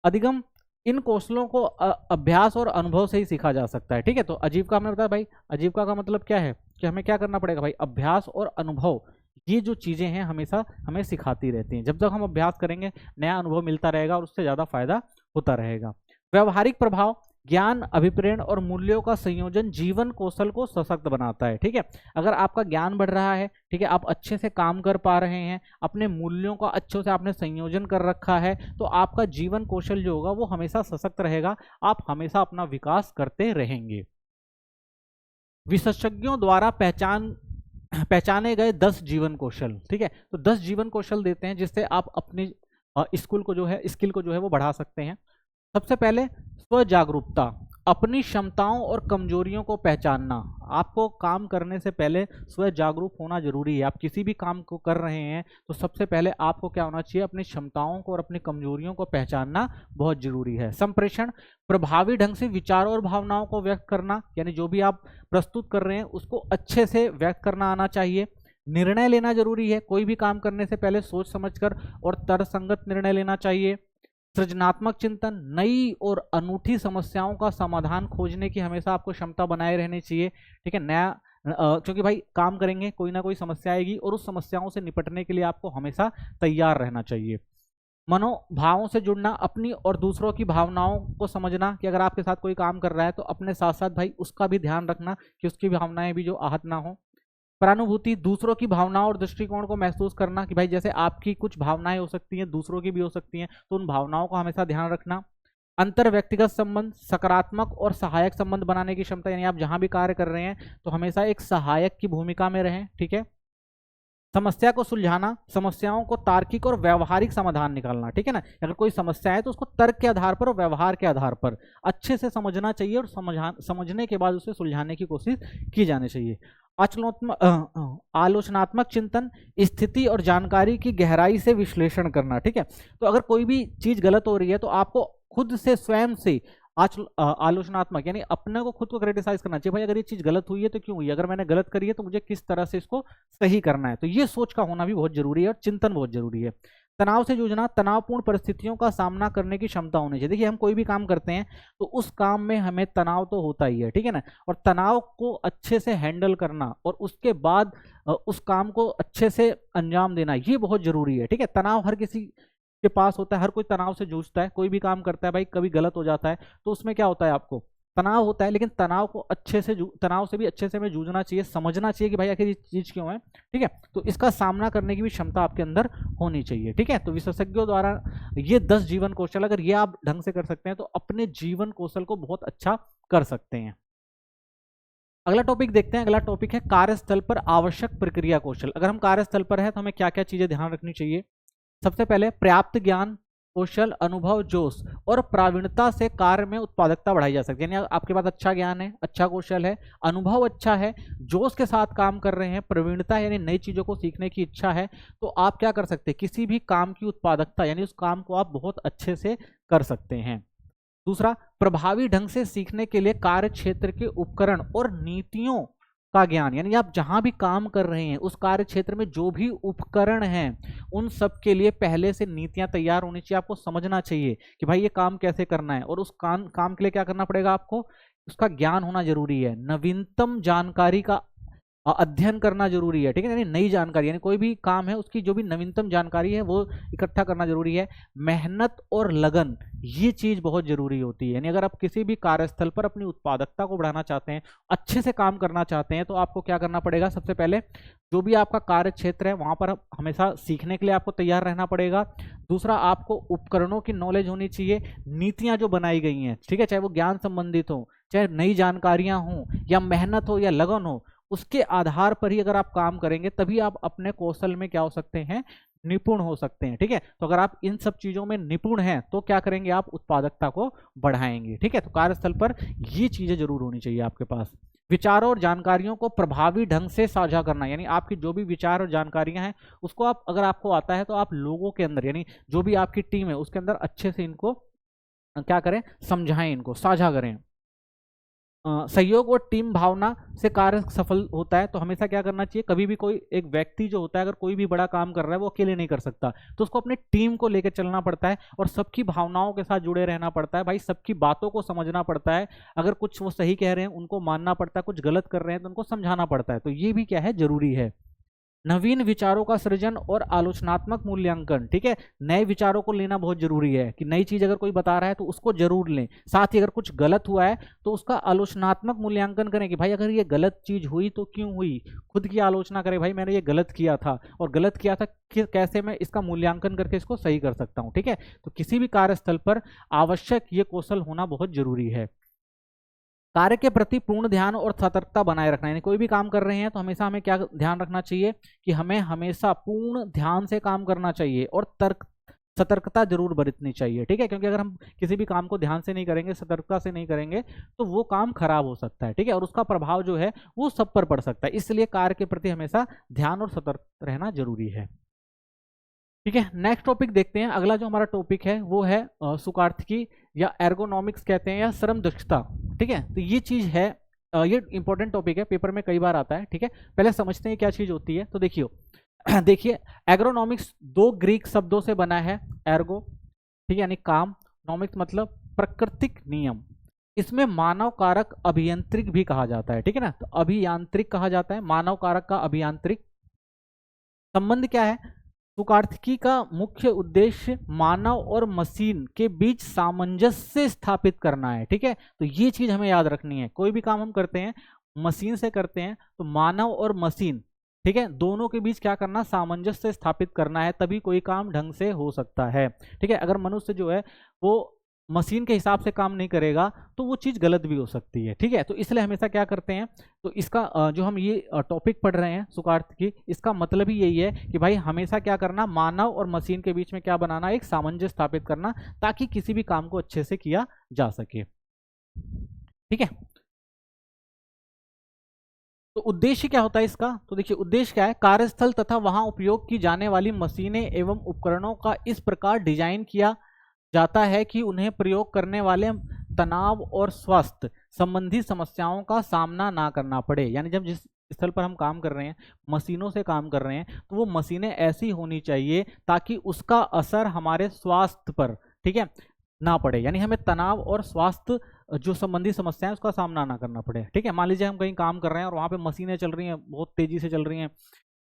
Speaker 1: अधिगम, इन कौशलों को अभ्यास और अनुभव से ही सीखा जा सकता है, ठीक है। तो आजीविका हमने बताया भाई, आजीविका का मतलब क्या है कि हमें क्या करना पड़ेगा भाई, अभ्यास और अनुभव, ये जो चीज़ें हैं हमेशा हमें सिखाती रहती हैं। जब तक हम अभ्यास करेंगे नया अनुभव मिलता रहेगा और उससे ज़्यादा फायदा होता रहेगा। व्यवहारिक प्रभाव, ज्ञान, अभिप्रेरण और मूल्यों का संयोजन जीवन कौशल को सशक्त बनाता है, ठीक है। अगर आपका ज्ञान बढ़ रहा है, ठीक है, आप अच्छे से काम कर पा रहे हैं, अपने मूल्यों का अच्छे से आपने संयोजन कर रखा है, तो आपका जीवन कौशल जो होगा वो हमेशा सशक्त रहेगा, आप हमेशा अपना विकास करते रहेंगे। विशेषज्ञों द्वारा पहचान पहचाने गए 10 जीवन कौशल, ठीक है। तो 10 जीवन कौशल देते हैं जिससे आप अपनी स्किल को जो है वो बढ़ा सकते हैं। सबसे पहले स्व जागरूकता, अपनी क्षमताओं और कमजोरियों को पहचानना। आपको काम करने से पहले स्व जागरूक होना जरूरी है। आप किसी भी काम को कर रहे हैं तो सबसे पहले आपको क्या होना चाहिए, अपनी क्षमताओं को और अपनी कमजोरियों को पहचानना बहुत जरूरी है। संप्रेषण, प्रभावी ढंग से विचारों और भावनाओं को व्यक्त करना, यानी जो भी आप प्रस्तुत कर रहे हैं उसको अच्छे से व्यक्त करना आना चाहिए। निर्णय लेना जरूरी है, कोई भी काम करने से पहले सोच समझकर और तर्कसंगत निर्णय लेना चाहिए। सृजनात्मक चिंतन, नई और अनूठी समस्याओं का समाधान खोजने की हमेशा आपको क्षमता बनाए रहनी चाहिए, ठीक है। नया क्योंकि भाई काम करेंगे कोई ना कोई समस्या आएगी और उस समस्याओं से निपटने के लिए आपको हमेशा तैयार रहना चाहिए। मनोभावों से जुड़ना, अपनी और दूसरों की भावनाओं को समझना, कि अगर आपके साथ कोई काम कर रहा है तो अपने साथ साथ भाई उसका भी ध्यान रखना कि उसकी भावनाएं भी जो आहत ना हो। परानुभूति, दूसरों की भावनाओं और दृष्टिकोण को महसूस करना, कि भाई जैसे आपकी कुछ भावनाएं हो सकती हैं दूसरों की भी हो सकती हैं, तो उन भावनाओं का हमेशा ध्यान रखना। अंतर व्यक्तिगत संबंध, सकारात्मक और सहायक संबंध बनाने की क्षमता, यानी आप जहां भी कार्य कर रहे हैं तो हमेशा एक सहायक की भूमिका में रहें, ठीक है। समस्या को सुलझाना, समस्याओं को तार्किक और व्यवहारिक समाधान निकालना, ठीक है ना। अगर कोई समस्या है तो उसको तर्क के आधार पर और व्यवहार के आधार पर अच्छे से समझना चाहिए और समझने के बाद उसे सुलझाने की कोशिश की जानी चाहिए। आलोचनात्मक चिंतन, स्थिति और जानकारी की गहराई से विश्लेषण करना, ठीक है। तो अगर कोई भी चीज गलत हो रही है तो आपको खुद से स्वयं से आलोचनात्मक, यानी अपने को खुद को क्रिटिसाइज करना चाहिए। भाई अगर ये चीज गलत हुई है तो क्यों हुई, अगर मैंने गलत करी है तो मुझे किस तरह से इसको सही करना है। तो ये सोच का होना भी बहुत जरूरी है और चिंतन बहुत जरूरी है। तनाव से जूझना, तनावपूर्ण परिस्थितियों का सामना करने की क्षमता होनी चाहिए। देखिए हम कोई भी काम करते हैं तो उस काम में हमें तनाव तो होता ही है, ठीक है ना। और तनाव को अच्छे से हैंडल करना और उसके बाद उस काम को अच्छे से अंजाम देना, ये बहुत जरूरी है, ठीक है। तनाव हर किसी के पास होता है, हर कोई तनाव से जूझता है, कोई भी काम करता है भाई, कभी गलत हो जाता है तो उसमें क्या होता है, आपको तनाव होता है। लेकिन तनाव को तनाव से भी अच्छे से हमें जूझना चाहिए, समझना चाहिए कि भाई आखिर ये चीज क्यों है, ठीक है। तो इसका सामना करने की भी क्षमता आपके अंदर होनी चाहिए, ठीक है। तो विशेषज्ञों द्वारा ये 10 जीवन कौशल अगर ये आप ढंग से कर सकते हैं तो अपने जीवन कौशल को बहुत अच्छा कर सकते हैं। अगला टॉपिक देखते हैं। अगला टॉपिक है कार्यस्थल पर आवश्यक प्रक्रिया कौशल। अगर हम कार्यस्थल पर है तो हमें क्या क्या चीजें ध्यान रखनी चाहिए। सबसे पहले पर्याप्त ज्ञान, कौशल, अनुभव, जोश और प्रावीणता से कार्य में उत्पादकता बढ़ाई जा सकती है। यानी आपके पास अच्छा ज्ञान है, अच्छा कौशल है, अनुभव अच्छा है, जोश के साथ काम कर रहे हैं, प्रवीणता यानी नई चीजों को सीखने की इच्छा है, तो आप क्या कर सकते हैं, किसी भी काम की उत्पादकता यानी उस काम को आप बहुत अच्छे से कर सकते हैं। दूसरा, प्रभावी ढंग से सीखने के लिए कार्य क्षेत्र के उपकरण और नीतियों का ज्ञान, यानी आप जहां भी काम कर रहे हैं उस कार्य क्षेत्र में जो भी उपकरण हैं उन सब के लिए पहले से नीतियां तैयार होनी चाहिए। आपको समझना चाहिए कि भाई ये काम कैसे करना है और उस काम के लिए क्या करना पड़ेगा, आपको उसका ज्ञान होना जरूरी है। नवीनतम जानकारी का अध्ययन करना जरूरी है, ठीक है। यानी नई जानकारी, यानी कोई भी काम है उसकी जो भी नवीनतम जानकारी है वो इकट्ठा करना जरूरी है। मेहनत और लगन, ये चीज बहुत जरूरी होती है। यानी अगर आप किसी भी कार्यस्थल पर अपनी उत्पादकता को बढ़ाना चाहते हैं, अच्छे से काम करना चाहते हैं, तो आपको क्या करना पड़ेगा, सबसे पहले जो भी आपका कार्य क्षेत्र है वहां पर हमेशा सीखने के लिए आपको तैयार रहना पड़ेगा। दूसरा, आपको उपकरणों की नॉलेज होनी चाहिए, नीतियां जो बनाई गई हैं, ठीक है, चाहे वो ज्ञान संबंधित हो, चाहे नई जानकारियां हो, या मेहनत हो या लगन हो, उसके आधार पर ही अगर आप काम करेंगे तभी आप अपने कौशल में क्या हो सकते हैं, निपुण हो सकते हैं, ठीक है। तो अगर आप इन सब चीजों में निपुण हैं तो क्या करेंगे, आप उत्पादकता को बढ़ाएंगे, ठीक है। तो कार्यस्थल पर ये चीजें जरूर होनी चाहिए आपके पास। विचारों और जानकारियों को प्रभावी ढंग से साझा करना, यानी आपकी जो भी विचार और जानकारियां हैं उसको आप, अगर आपको आता है तो आप लोगों के अंदर, यानी जो भी आपकी टीम है उसके अंदर अच्छे से इनको क्या करें, समझाएं, इनको साझा करें। सहयोग और टीम भावना से कार्य सफल होता है। तो हमेशा क्या करना चाहिए, कभी भी कोई एक व्यक्ति जो होता है अगर कोई भी बड़ा काम कर रहा है वो अकेले नहीं कर सकता, तो उसको अपने टीम को लेकर चलना पड़ता है और सबकी भावनाओं के साथ जुड़े रहना पड़ता है। भाई सबकी बातों को समझना पड़ता है, अगर कुछ वो सही कह रहे हैं उनको मानना पड़ता है, कुछ गलत कर रहे हैं तो उनको समझाना पड़ता है। तो ये भी क्या है, जरूरी है। नवीन विचारों का सृजन और आलोचनात्मक मूल्यांकन, ठीक है। नए विचारों को लेना बहुत जरूरी है कि नई चीज अगर कोई बता रहा है तो उसको जरूर लें। साथ ही अगर कुछ गलत हुआ है तो उसका आलोचनात्मक मूल्यांकन करें कि भाई अगर ये गलत चीज हुई तो क्यों हुई, खुद की आलोचना करें, भाई मैंने ये गलत किया था और गलत किया था कि कैसे मैं इसका मूल्यांकन करके इसको सही कर सकता हूं, ठीक है। तो किसी भी कार्यस्थल पर आवश्यक ये कौशल होना बहुत जरूरी है। कार्य के प्रति पूर्ण ध्यान और सतर्कता बनाए रखना, यानी कोई भी काम कर रहे हैं तो हमेशा हमें क्या ध्यान रखना चाहिए कि हमें हमेशा पूर्ण ध्यान से काम करना चाहिए और सतर्कता जरूर बरतनी चाहिए, ठीक है। क्योंकि अगर हम किसी भी काम को ध्यान से नहीं करेंगे, सतर्कता से नहीं करेंगे, तो वो काम खराब हो सकता है, ठीक है, और उसका प्रभाव जो है वो सब पर पड़ सकता है। इसलिए कार्य के प्रति हमेशा ध्यान और सतर्क रहना जरूरी है, ठीक है। नेक्स्ट टॉपिक देखते हैं। अगला जो हमारा टॉपिक है वो है सुखार्थकी या एर्गोनॉमिक्स कहते हैं, या श्रम दक्षता, ठीक है। तो ये चीज है, ये इंपॉर्टेंट टॉपिक है, पेपर में कई बार आता है, ठीक है। पहले समझते हैं क्या चीज होती है। तो देखिए देखिए, एग्रोनॉमिक्स दो ग्रीक शब्दों से बना है। एर्गो, ठीक है, यानी काम, नॉमिक्स मतलब प्राकृतिक नियम। इसमें मानव कारक अभियांत्रिक भी कहा जाता है, ठीक है ना। तो अभियांत्रिक कहा जाता है, मानव कारक का अभियांत्रिक। संबंध क्या है? सुखार्थकी का मुख्य उद्देश्य मानव और मशीन के बीच सामंजस्य स्थापित करना है, ठीक है। तो ये चीज हमें याद रखनी है। कोई भी काम हम करते हैं, मशीन से करते हैं, तो मानव और मशीन, ठीक है, दोनों के बीच क्या करना, सामंजस्य स्थापित करना है, तभी कोई काम ढंग से हो सकता है, ठीक है। अगर मनुष्य जो है वो मशीन के हिसाब से काम नहीं करेगा तो वो चीज़ गलत भी हो सकती है, ठीक है। तो इसलिए हमेशा क्या करते हैं, तो इसका जो हम ये टॉपिक पढ़ रहे हैं सुखार्थकी, इसका मतलब ही यही है कि भाई हमेशा क्या करना, मानव और मशीन के बीच में क्या बनाना, एक सामंजस्य स्थापित करना, ताकि किसी भी काम को अच्छे से किया जा सके, ठीक है। तो उद्देश्य क्या होता है इसका? तो देखिए उद्देश्य क्या है, कार्यस्थल तथा वहां उपयोग की जाने वाली मशीनें एवं उपकरणों का इस प्रकार डिजाइन किया जाता है कि उन्हें प्रयोग करने वाले तनाव और स्वास्थ्य संबंधी समस्याओं का सामना ना करना पड़े। यानी जब जिस स्थल पर हम काम कर रहे हैं, मशीनों से काम कर रहे हैं, तो वो मशीनें ऐसी होनी चाहिए ताकि उसका असर हमारे स्वास्थ्य पर, ठीक है, ना पड़े। यानी हमें तनाव और स्वास्थ्य जो संबंधी समस्याएं उसका सामना ना करना पड़े, ठीक है। मान लीजिए हम कहीं काम कर रहे हैं और वहां पे मशीनें चल रही हैं, बहुत तेजी से चल रही हैं,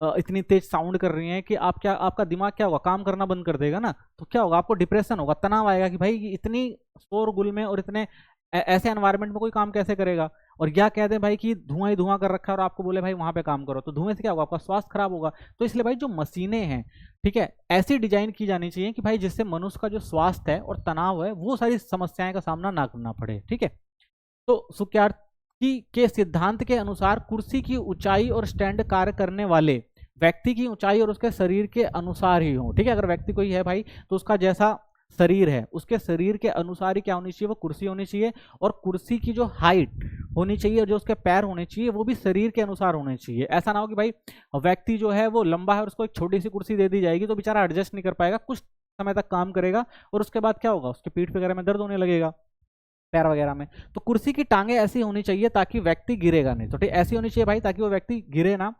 Speaker 1: इतनी तेज साउंड कर रही हैं कि आपका दिमाग क्या होगा, काम करना बंद कर देगा ना। तो क्या होगा, आपको डिप्रेशन होगा, तनाव आएगा कि भाई इतनी शोरगुल में और इतने ऐसे एनवायरनमेंट में कोई काम कैसे करेगा। और क्या कहते हैं भाई कि धुआं ही धुआं कर रखा है और आपको बोले भाई वहां पे काम करो, तो धुएं से क्या होगा, आपका स्वास्थ्य खराब होगा। तो इसलिए भाई जो मशीनें हैं, ठीक है, ऐसी डिजाइन की जानी चाहिए कि भाई जिससे मनुष्य का जो स्वास्थ्य है और तनाव है वो सारी समस्याएं का सामना ना करना पड़े, ठीक है। तो सुखार्थकी के सिद्धांत के अनुसार कुर्सी की ऊंचाई और स्टैंड कार्य करने वाले व्यक्ति की ऊंचाई और उसके शरीर के अनुसार ही हो, ठीक है। अगर व्यक्ति कोई है भाई तो उसका जैसा शरीर है उसके शरीर के अनुसार ही क्या होनी चाहिए, वो कुर्सी होनी चाहिए। और कुर्सी की जो हाइट होनी चाहिए और जो उसके पैर होने चाहिए वो भी शरीर के अनुसार होने चाहिए। ऐसा ना हो कि भाई व्यक्ति जो है वो लंबा है और उसको एक छोटी सी कुर्सी दे दी जाएगी तो बेचारा एडजस्ट नहीं कर पाएगा, कुछ समय तक काम करेगा और उसके बाद क्या होगा, उसके पीठ वगैरह में दर्द होने लगेगा, पैर वगैरह में। तो कुर्सी की टांगे ऐसी होनी चाहिए ताकि व्यक्ति गिरेगा नहीं, तो ठीक ऐसी होनी चाहिए भाई ताकि वो व्यक्ति गिरे ना।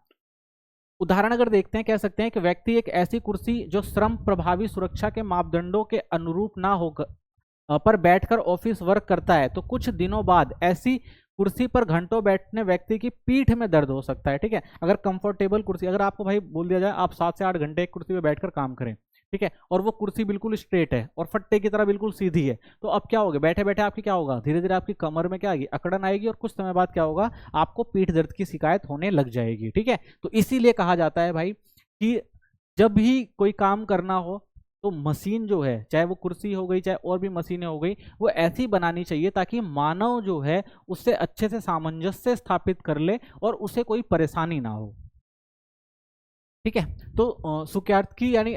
Speaker 1: उदाहरण अगर देखते हैं, कह सकते हैं कि व्यक्ति एक ऐसी कुर्सी जो श्रम प्रभावी सुरक्षा के मापदंडों के अनुरूप ना होकर पर बैठकर ऑफिस वर्क करता है, तो कुछ दिनों बाद ऐसी कुर्सी पर घंटों बैठने व्यक्ति की पीठ में दर्द हो सकता है, ठीक है। अगर कंफर्टेबल कुर्सी, अगर आपको भाई बोल दिया जाए आप 7 से 8 घंटे एक कुर्सी पर बैठकर काम करें, ठीक है, और वो कुर्सी बिल्कुल स्ट्रेट है और फट्टे की तरह बिल्कुल सीधी है, तो अब क्या होगा, बैठे बैठे आपकी क्या होगा, धीरे धीरे आपकी कमर में क्या आएगी, अकड़न आएगी और कुछ समय बाद क्या होगा, आपको पीठ दर्द की शिकायत होने लग जाएगी, ठीक है। तो इसीलिए कहा जाता है भाई कि जब भी कोई काम करना हो तो मशीन जो है, चाहे वो कुर्सी हो गई चाहे और भी मशीनें हो गई, वो ऐसी बनानी चाहिए ताकि मानव जो है उससे अच्छे से सामंजस्य स्थापित कर ले और उसे कोई परेशानी ना हो, ठीक है। तो सुखार्थकी यानी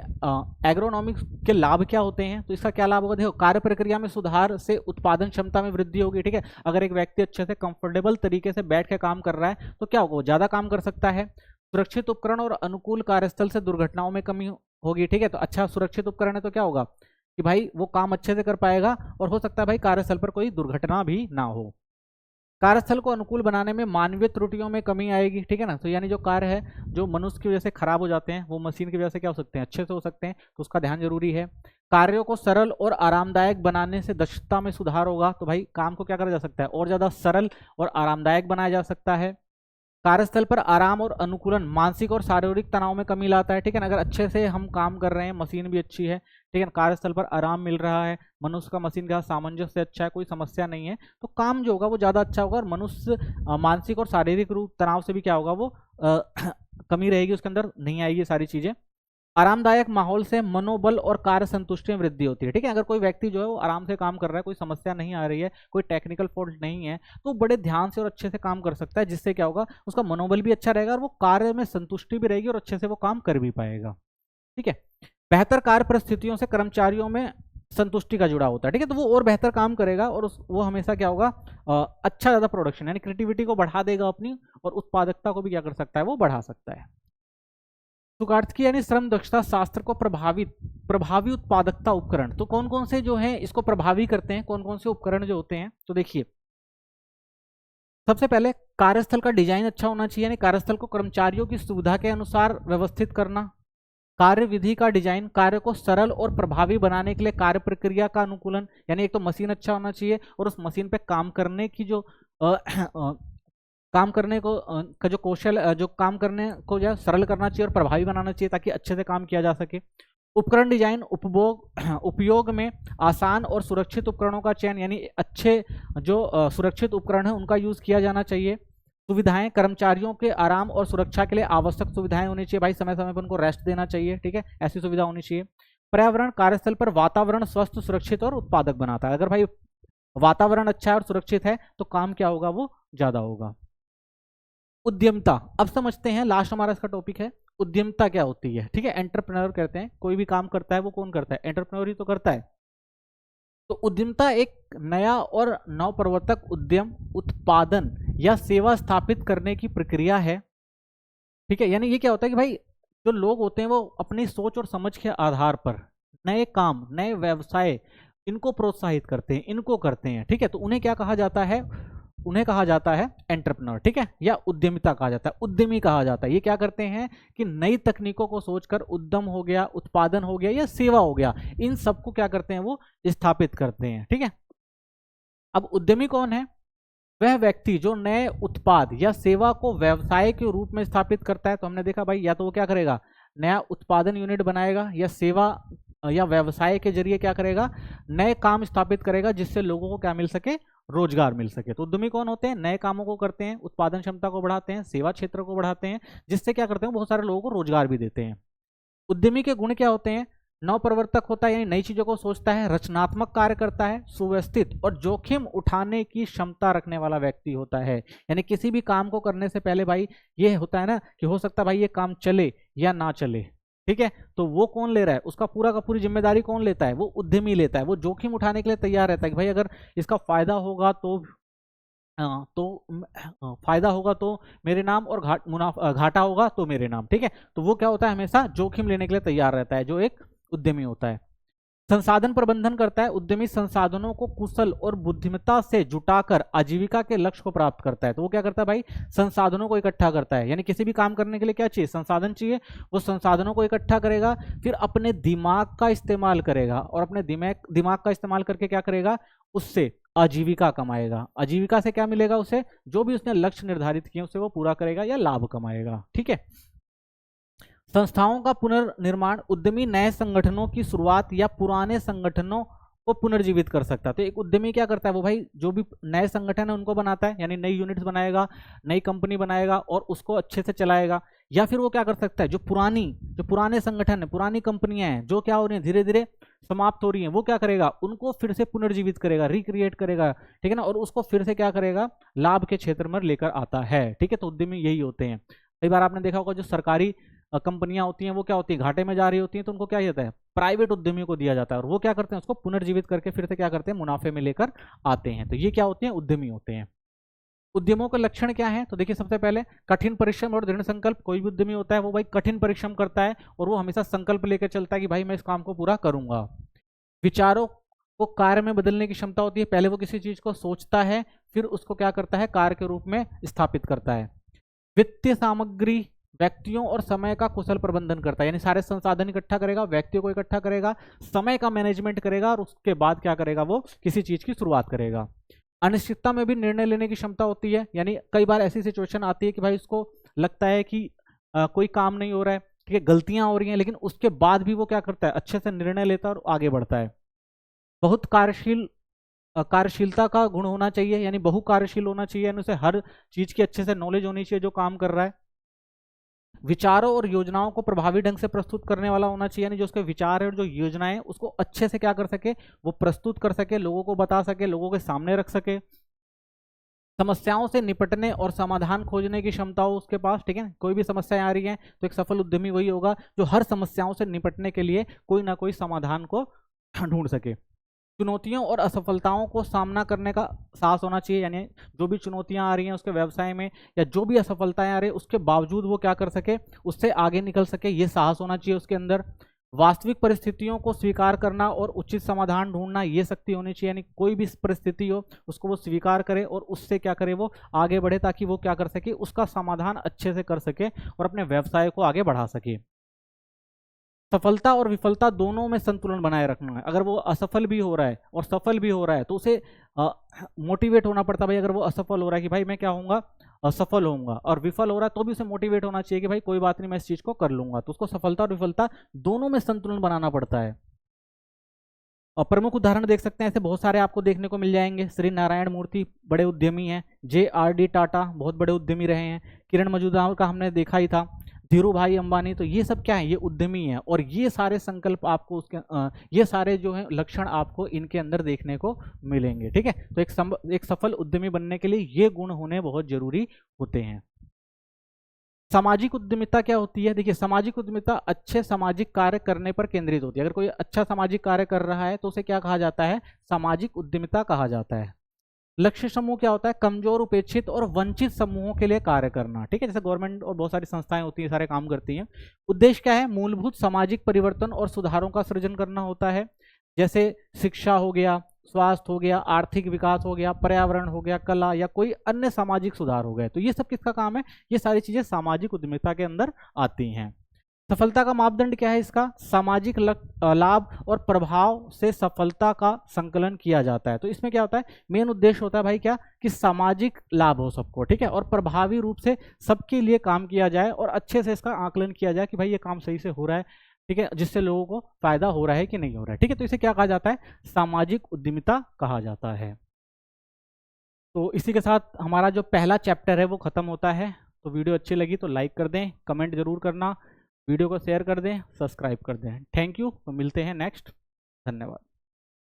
Speaker 1: एग्रोनॉमिक्स के लाभ क्या होते हैं, तो इसका क्या लाभ होगा, देखो कार्य प्रक्रिया में सुधार से उत्पादन क्षमता में वृद्धि होगी, ठीक है। अगर एक व्यक्ति अच्छे से कंफर्टेबल तरीके से बैठ के काम कर रहा है तो क्या होगा, वो ज्यादा काम कर सकता है। सुरक्षित उपकरण और अनुकूल कार्यस्थल से दुर्घटनाओं में कमी होगी, ठीक है। तो अच्छा सुरक्षित उपकरण है तो क्या होगा कि भाई वो काम अच्छे से कर पाएगा और हो सकता है भाई कार्यस्थल पर कोई दुर्घटना भी ना हो। कार्यस्थल को अनुकूल बनाने में मानवीय त्रुटियों में कमी आएगी, ठीक है ना। तो यानी जो कार्य है जो मनुष्य की वजह से खराब हो जाते हैं वो मशीन की वजह से क्या हो सकते हैं, अच्छे से हो सकते हैं, तो उसका ध्यान जरूरी है। कार्यों को सरल और आरामदायक बनाने से दक्षता में सुधार होगा, तो भाई काम को क्या करा जा सकता है, और ज्यादा सरल और आरामदायक बनाया जा सकता है। कार्यस्थल पर आराम और अनुकूलन मानसिक और शारीरिक तनाव में कमी लाता है, ठीक है ना। अगर अच्छे से हम काम कर रहे हैं, मशीन भी अच्छी है, ठीक है ना, कार्यस्थल पर आराम मिल रहा है, मनुष्य का मशीन के साथ सामंजस्य अच्छा है, कोई समस्या नहीं है, तो काम जो होगा वो ज़्यादा अच्छा होगा और मनुष्य मानसिक और शारीरिक रूप तनाव से भी क्या होगा, वो कमी रहेगी, उसके अंदर नहीं आएगी सारी चीज़ें। आरामदायक माहौल से मनोबल और कार्य संतुष्टि में वृद्धि होती है। ठीक है, अगर कोई व्यक्ति जो है वो आराम से काम कर रहा है, कोई समस्या नहीं आ रही है, कोई टेक्निकल फॉल्ट नहीं है, तो बड़े ध्यान से और अच्छे से काम कर सकता है, जिससे क्या होगा, उसका मनोबल भी अच्छा रहेगा और वो कार्य में संतुष्टि भी रहेगी और अच्छे से वो काम कर भी पाएगा। ठीक है, बेहतर कार्य परिस्थितियों से कर्मचारियों में संतुष्टि का जुड़ा होता है। ठीक है, तो वो और बेहतर काम करेगा और वो हमेशा क्या होगा, अच्छा ज्यादा प्रोडक्शन यानी क्रिएटिविटी को बढ़ा देगा अपनी, और उत्पादकता को भी क्या कर सकता है, वो बढ़ा सकता है। सुगार्स्की यानी श्रम दक्षता शास्त्र को प्रभावी उत्पादकता उपकरण, तो कौन कौन से जो है इसको प्रभावी करते हैं, कौन कौन से उपकरण जो होते हैं, तो देखिए सबसे पहले कार्यस्थल का डिजाइन अच्छा होना चाहिए, यानी कार्यस्थल को कर्मचारियों की सुविधा के अनुसार व्यवस्थित करना। कार्य विधि का डिजाइन, कार्य को सरल और प्रभावी बनाने के लिए कार्य प्रक्रिया का अनुकूलन, यानी एक तो मशीन अच्छा होना चाहिए और उस मशीन पे काम करने की जो काम करने को का जो कौशल जो काम करने को जो सरल करना चाहिए और प्रभावी बनाना चाहिए ताकि अच्छे से काम किया जा सके। उपकरण डिजाइन, उपयोग में आसान और सुरक्षित उपकरणों का चयन, यानी अच्छे जो सुरक्षित उपकरण है उनका यूज किया जाना चाहिए। सुविधाएं, कर्मचारियों के आराम और सुरक्षा के लिए आवश्यक सुविधाएं होनी चाहिए, भाई समय समय पर उनको रेस्ट देना चाहिए। ठीक है, ऐसी सुविधा होनी चाहिए। पर्यावरण, कार्यस्थल पर वातावरण स्वस्थ, सुरक्षित और उत्पादक बनाता है। अगर भाई वातावरण अच्छा है और सुरक्षित है तो काम क्या होगा, वो ज्यादा होगा। उद्यमता, अब समझते हैं, लास्ट हमारा इसका टॉपिक है उद्यमता क्या होती है। ठीक है, एंटरप्रेन्योर कहते हैं, कोई भी काम करता है वो कौन करता है, एंटरप्रेन्योर ही तो करता है। तो उद्यमता एक नया और नवप्रवर्तक उद्यम, उत्पादन या सेवा स्थापित करने की प्रक्रिया है। ठीक है, यानी ये क्या होता है कि भाई जो लोग होते हैं वो अपनी सोच और समझ के आधार पर नए काम, नए व्यवसाय, इनको प्रोत्साहित करते हैं, इनको करते हैं। ठीक है, तो उन्हें क्या कहा जाता है, उन्हें कहा जाता है एंटरप्रेन्योर। ठीक है, या उद्यमिता कहा जाता है, उद्यमी कहा जाता है। ये क्या करते हैं कि नई तकनीकों को सोचकर उद्यम हो गया, उत्पादन हो गया या सेवा हो गया, इन सबको क्या करते हैं, वो स्थापित करते हैं। ठीक है, अब उद्यमी कौन है, वह व्यक्ति जो नए उत्पाद या सेवा को व्यवसाय के रूप में स्थापित करता है। तो हमने देखा भाई, या तो वो क्या करेगा, नया उत्पादन यूनिट बनाएगा, या सेवा या व्यवसाय के जरिए क्या करेगा, नए काम स्थापित करेगा जिससे लोगों को क्या मिल सके, रोजगार मिल सके। तो उद्यमी कौन होते हैं, नए कामों को करते हैं, उत्पादन क्षमता को बढ़ाते हैं, सेवा क्षेत्र को बढ़ाते हैं, जिससे क्या करते हैं, बहुत सारे लोगों को रोजगार भी देते हैं। उद्यमी के गुण क्या होते हैं, नवप्रवर्तक होता है, यानी नई चीजों को सोचता है, रचनात्मक कार्य करता है, सुव्यवस्थित और जोखिम उठाने की क्षमता रखने वाला व्यक्ति होता है। यानी किसी भी काम को करने से पहले भाई ये होता है ना कि हो सकता है भाई ये काम चले या ना चले। ठीक है, तो वो कौन ले रहा है, उसका पूरा का पूरी जिम्मेदारी कौन लेता है, वो उद्यमी लेता है। वो जोखिम उठाने के लिए तैयार रहता है कि भाई अगर इसका फायदा होगा तो फायदा होगा तो मेरे नाम, और घाटा होगा तो मेरे नाम। ठीक है, तो वो क्या होता है, हमेशा जोखिम लेने के लिए तैयार रहता है, जो एक उद्यमी होता है। संसाधन प्रबंधन करता है, उद्यमी संसाधनों को कुशल और बुद्धिमत्ता से जुटाकर आजीविका के लक्ष्य को प्राप्त करता है। तो वो क्या करता है भाई, संसाधनों को इकट्ठा करता है, यानी किसी भी काम करने के लिए क्या चाहिए, संसाधन चाहिए। वो संसाधनों को इकट्ठा करेगा, फिर अपने दिमाग का इस्तेमाल करेगा, और अपने दिमाग का इस्तेमाल करके क्या करेगा, उससे आजीविका कमाएगा। आजीविका से क्या मिलेगा उसे, जो भी उसने लक्ष्य निर्धारित किए उसे वो पूरा करेगा या लाभ कमाएगा। ठीक है, संस्थाओं का पुनर्निर्माण, उद्यमी नए संगठनों की शुरुआत या पुराने संगठनों को पुनर्जीवित कर सकता है। तो एक उद्यमी क्या करता है, वो भाई जो भी नए संगठन है उनको बनाता है, यानी नई यूनिट्स बनाएगा, नई कंपनी बनाएगा और उसको अच्छे से चलाएगा। या फिर वो क्या कर सकता है, जो पुराने संगठन है, पुरानी कंपनियां हैं जो क्या हो रही हैं, धीरे धीरे समाप्त हो रही हैं, वो क्या करेगा, उनको फिर से पुनर्जीवित करेगा, रिक्रिएट करेगा। ठीक है ना, और उसको फिर से क्या करेगा, लाभ के क्षेत्र में लेकर आता है। ठीक है, तो उद्यमी यही होते हैं। कई बार आपने देखा होगा जो सरकारी कंपनियां होती हैं वो क्या होती है, घाटे में जा रही होती हैं, तो उनको क्या जाता है, प्राइवेट उद्यमियों को दिया जाता है, और वो क्या करते हैं, उसको पुनर्जीवित करके फिर से क्या करते हैं, मुनाफे में लेकर आते हैं। तो ये क्या होते हैं, उद्यमी होते हैं। उद्यमों के लक्षण क्या है, तो देखिए सबसे पहले कठिन परिश्रम और दृढ़ संकल्प। कोई भी उद्यमी होता है वो भाई कठिन परिश्रम करता है और वो हमेशा संकल्प लेकर चलता है कि भाई मैं इस काम को पूरा करूंगा। विचारों को कार्य में बदलने की क्षमता होती है, पहले वो किसी चीज को सोचता है फिर उसको क्या करता है, कार्य के रूप में स्थापित करता है। वित्तीय सामग्री, व्यक्तियों और समय का कुशल प्रबंधन करता है, यानी सारे संसाधन इकट्ठा करेगा, व्यक्तियों को इकट्ठा करेगा, समय का मैनेजमेंट करेगा और उसके बाद क्या करेगा, वो किसी चीज की शुरुआत करेगा। अनिश्चितता में भी निर्णय लेने की क्षमता होती है, यानी कई बार ऐसी सिचुएशन आती है कि भाई उसको लगता है कि कोई काम नहीं हो रहा है, ठीक है, गलतियां हो रही हैं, लेकिन उसके बाद भी वो क्या करता है, अच्छे से निर्णय लेता है और आगे बढ़ता है। बहुत कार्यशीलता का गुण होना चाहिए, यानी बहु कार्यशील होना चाहिए, यानी उसे हर चीज की अच्छे से नॉलेज होनी चाहिए जो काम कर रहा है। विचारों और योजनाओं को प्रभावी ढंग से प्रस्तुत करने वाला होना चाहिए, यानी जो उसके विचार है और जो योजनाएं उसको अच्छे से क्या कर सके, वो प्रस्तुत कर सके, लोगों को बता सके, लोगों के सामने रख सके। समस्याओं से निपटने और समाधान खोजने की क्षमता हो उसके पास, ठीक है ना। कोई भी समस्याएं आ रही हैं तो एक सफल उद्यमी वही होगा जो हर समस्याओं से निपटने के लिए कोई ना कोई समाधान को ढूंढ सके। चुनौतियों और असफलताओं को सामना करने का साहस होना चाहिए, यानी जो भी चुनौतियां आ रही हैं उसके व्यवसाय में या जो भी असफलताएं आ रही है उसके बावजूद वो क्या कर सके, उससे आगे निकल सके, ये साहस होना चाहिए उसके अंदर। वास्तविक परिस्थितियों को स्वीकार करना और उचित समाधान ढूंढना, ये शक्ति होनी चाहिए, यानी कोई भी परिस्थिति हो उसको वो स्वीकार करे और उससे क्या करे, वो आगे बढ़े, ताकि वो क्या कर सके, उसका समाधान अच्छे से कर सके और अपने व्यवसाय को आगे बढ़ा सके। सफलता और विफलता दोनों में संतुलन बनाए रखना है। अगर वो असफल भी हो रहा है और सफल भी हो रहा है तो उसे मोटिवेट होना पड़ता है। भाई अगर वो असफल हो रहा है कि भाई मैं क्या होऊंगा, असफल होऊंगा, और विफल हो रहा है तो भी उसे मोटिवेट होना चाहिए कि भाई कोई बात नहीं, मैं इस चीज को कर लूंगा। तो उसको सफलता और विफलता दोनों में संतुलन बनाना पड़ता है। और प्रमुख उदाहरण देख सकते हैं ऐसे बहुत सारे आपको देखने को मिल जाएंगे। श्री नारायण मूर्ति बड़े उद्यमी हैं, JRD टाटा बहुत बड़े उद्यमी रहे हैं, किरण मजूमदार का हमने देखा ही था, धीरू भाई अंबानी, तो ये सब क्या है, ये उद्यमी हैं। और ये सारे संकल्प आपको उसके ये सारे जो है लक्षण आपको इनके अंदर देखने को मिलेंगे, ठीक है। तो एक सफल उद्यमी बनने के लिए ये गुण होने बहुत जरूरी होते हैं। सामाजिक उद्यमिता क्या होती है, देखिए सामाजिक उद्यमिता अच्छे सामाजिक कार्य करने पर केंद्रित होती है। अगर कोई अच्छा सामाजिक कार्य कर रहा है तो उसे क्या कहा जाता है, सामाजिक उद्यमिता कहा जाता है। लक्ष्य समूह क्या होता है, कमजोर, उपेक्षित और वंचित समूहों के लिए कार्य करना, ठीक है। जैसे गवर्नमेंट और बहुत सारी संस्थाएं होती हैं, सारे काम करती हैं। उद्देश्य क्या है, मूलभूत सामाजिक परिवर्तन और सुधारों का सृजन करना होता है। जैसे शिक्षा हो गया, स्वास्थ्य हो गया, आर्थिक विकास हो गया, पर्यावरण हो गया, कला या कोई अन्य सामाजिक सुधार हो गए, तो ये सब किसका काम है, ये सारी चीजें सामाजिक उद्यमिता के अंदर आती हैं। सफलता का मापदंड क्या है इसका, सामाजिक लाभ और प्रभाव से सफलता का संकलन किया जाता है। तो इसमें क्या होता है, मेन उद्देश्य होता है भाई क्या, कि सामाजिक लाभ हो सबको, ठीक है, और प्रभावी रूप से सबके लिए काम किया जाए और अच्छे से इसका आकलन किया जाए कि भाई ये काम सही से हो रहा है, ठीक है, जिससे लोगों को फायदा हो रहा है कि नहीं हो रहा है, ठीक है। तो इसे क्या कहा जाता है, सामाजिक उद्यमिता कहा जाता है। तो इसी के साथ हमारा जो पहला चैप्टर है वो खत्म होता है। तो वीडियो अच्छी लगी तो लाइक कर दें, कमेंट जरूर करना, वीडियो को शेयर कर दें, सब्सक्राइब कर दें। Thank you. तो मिलते हैं नेक्स्ट। धन्यवाद।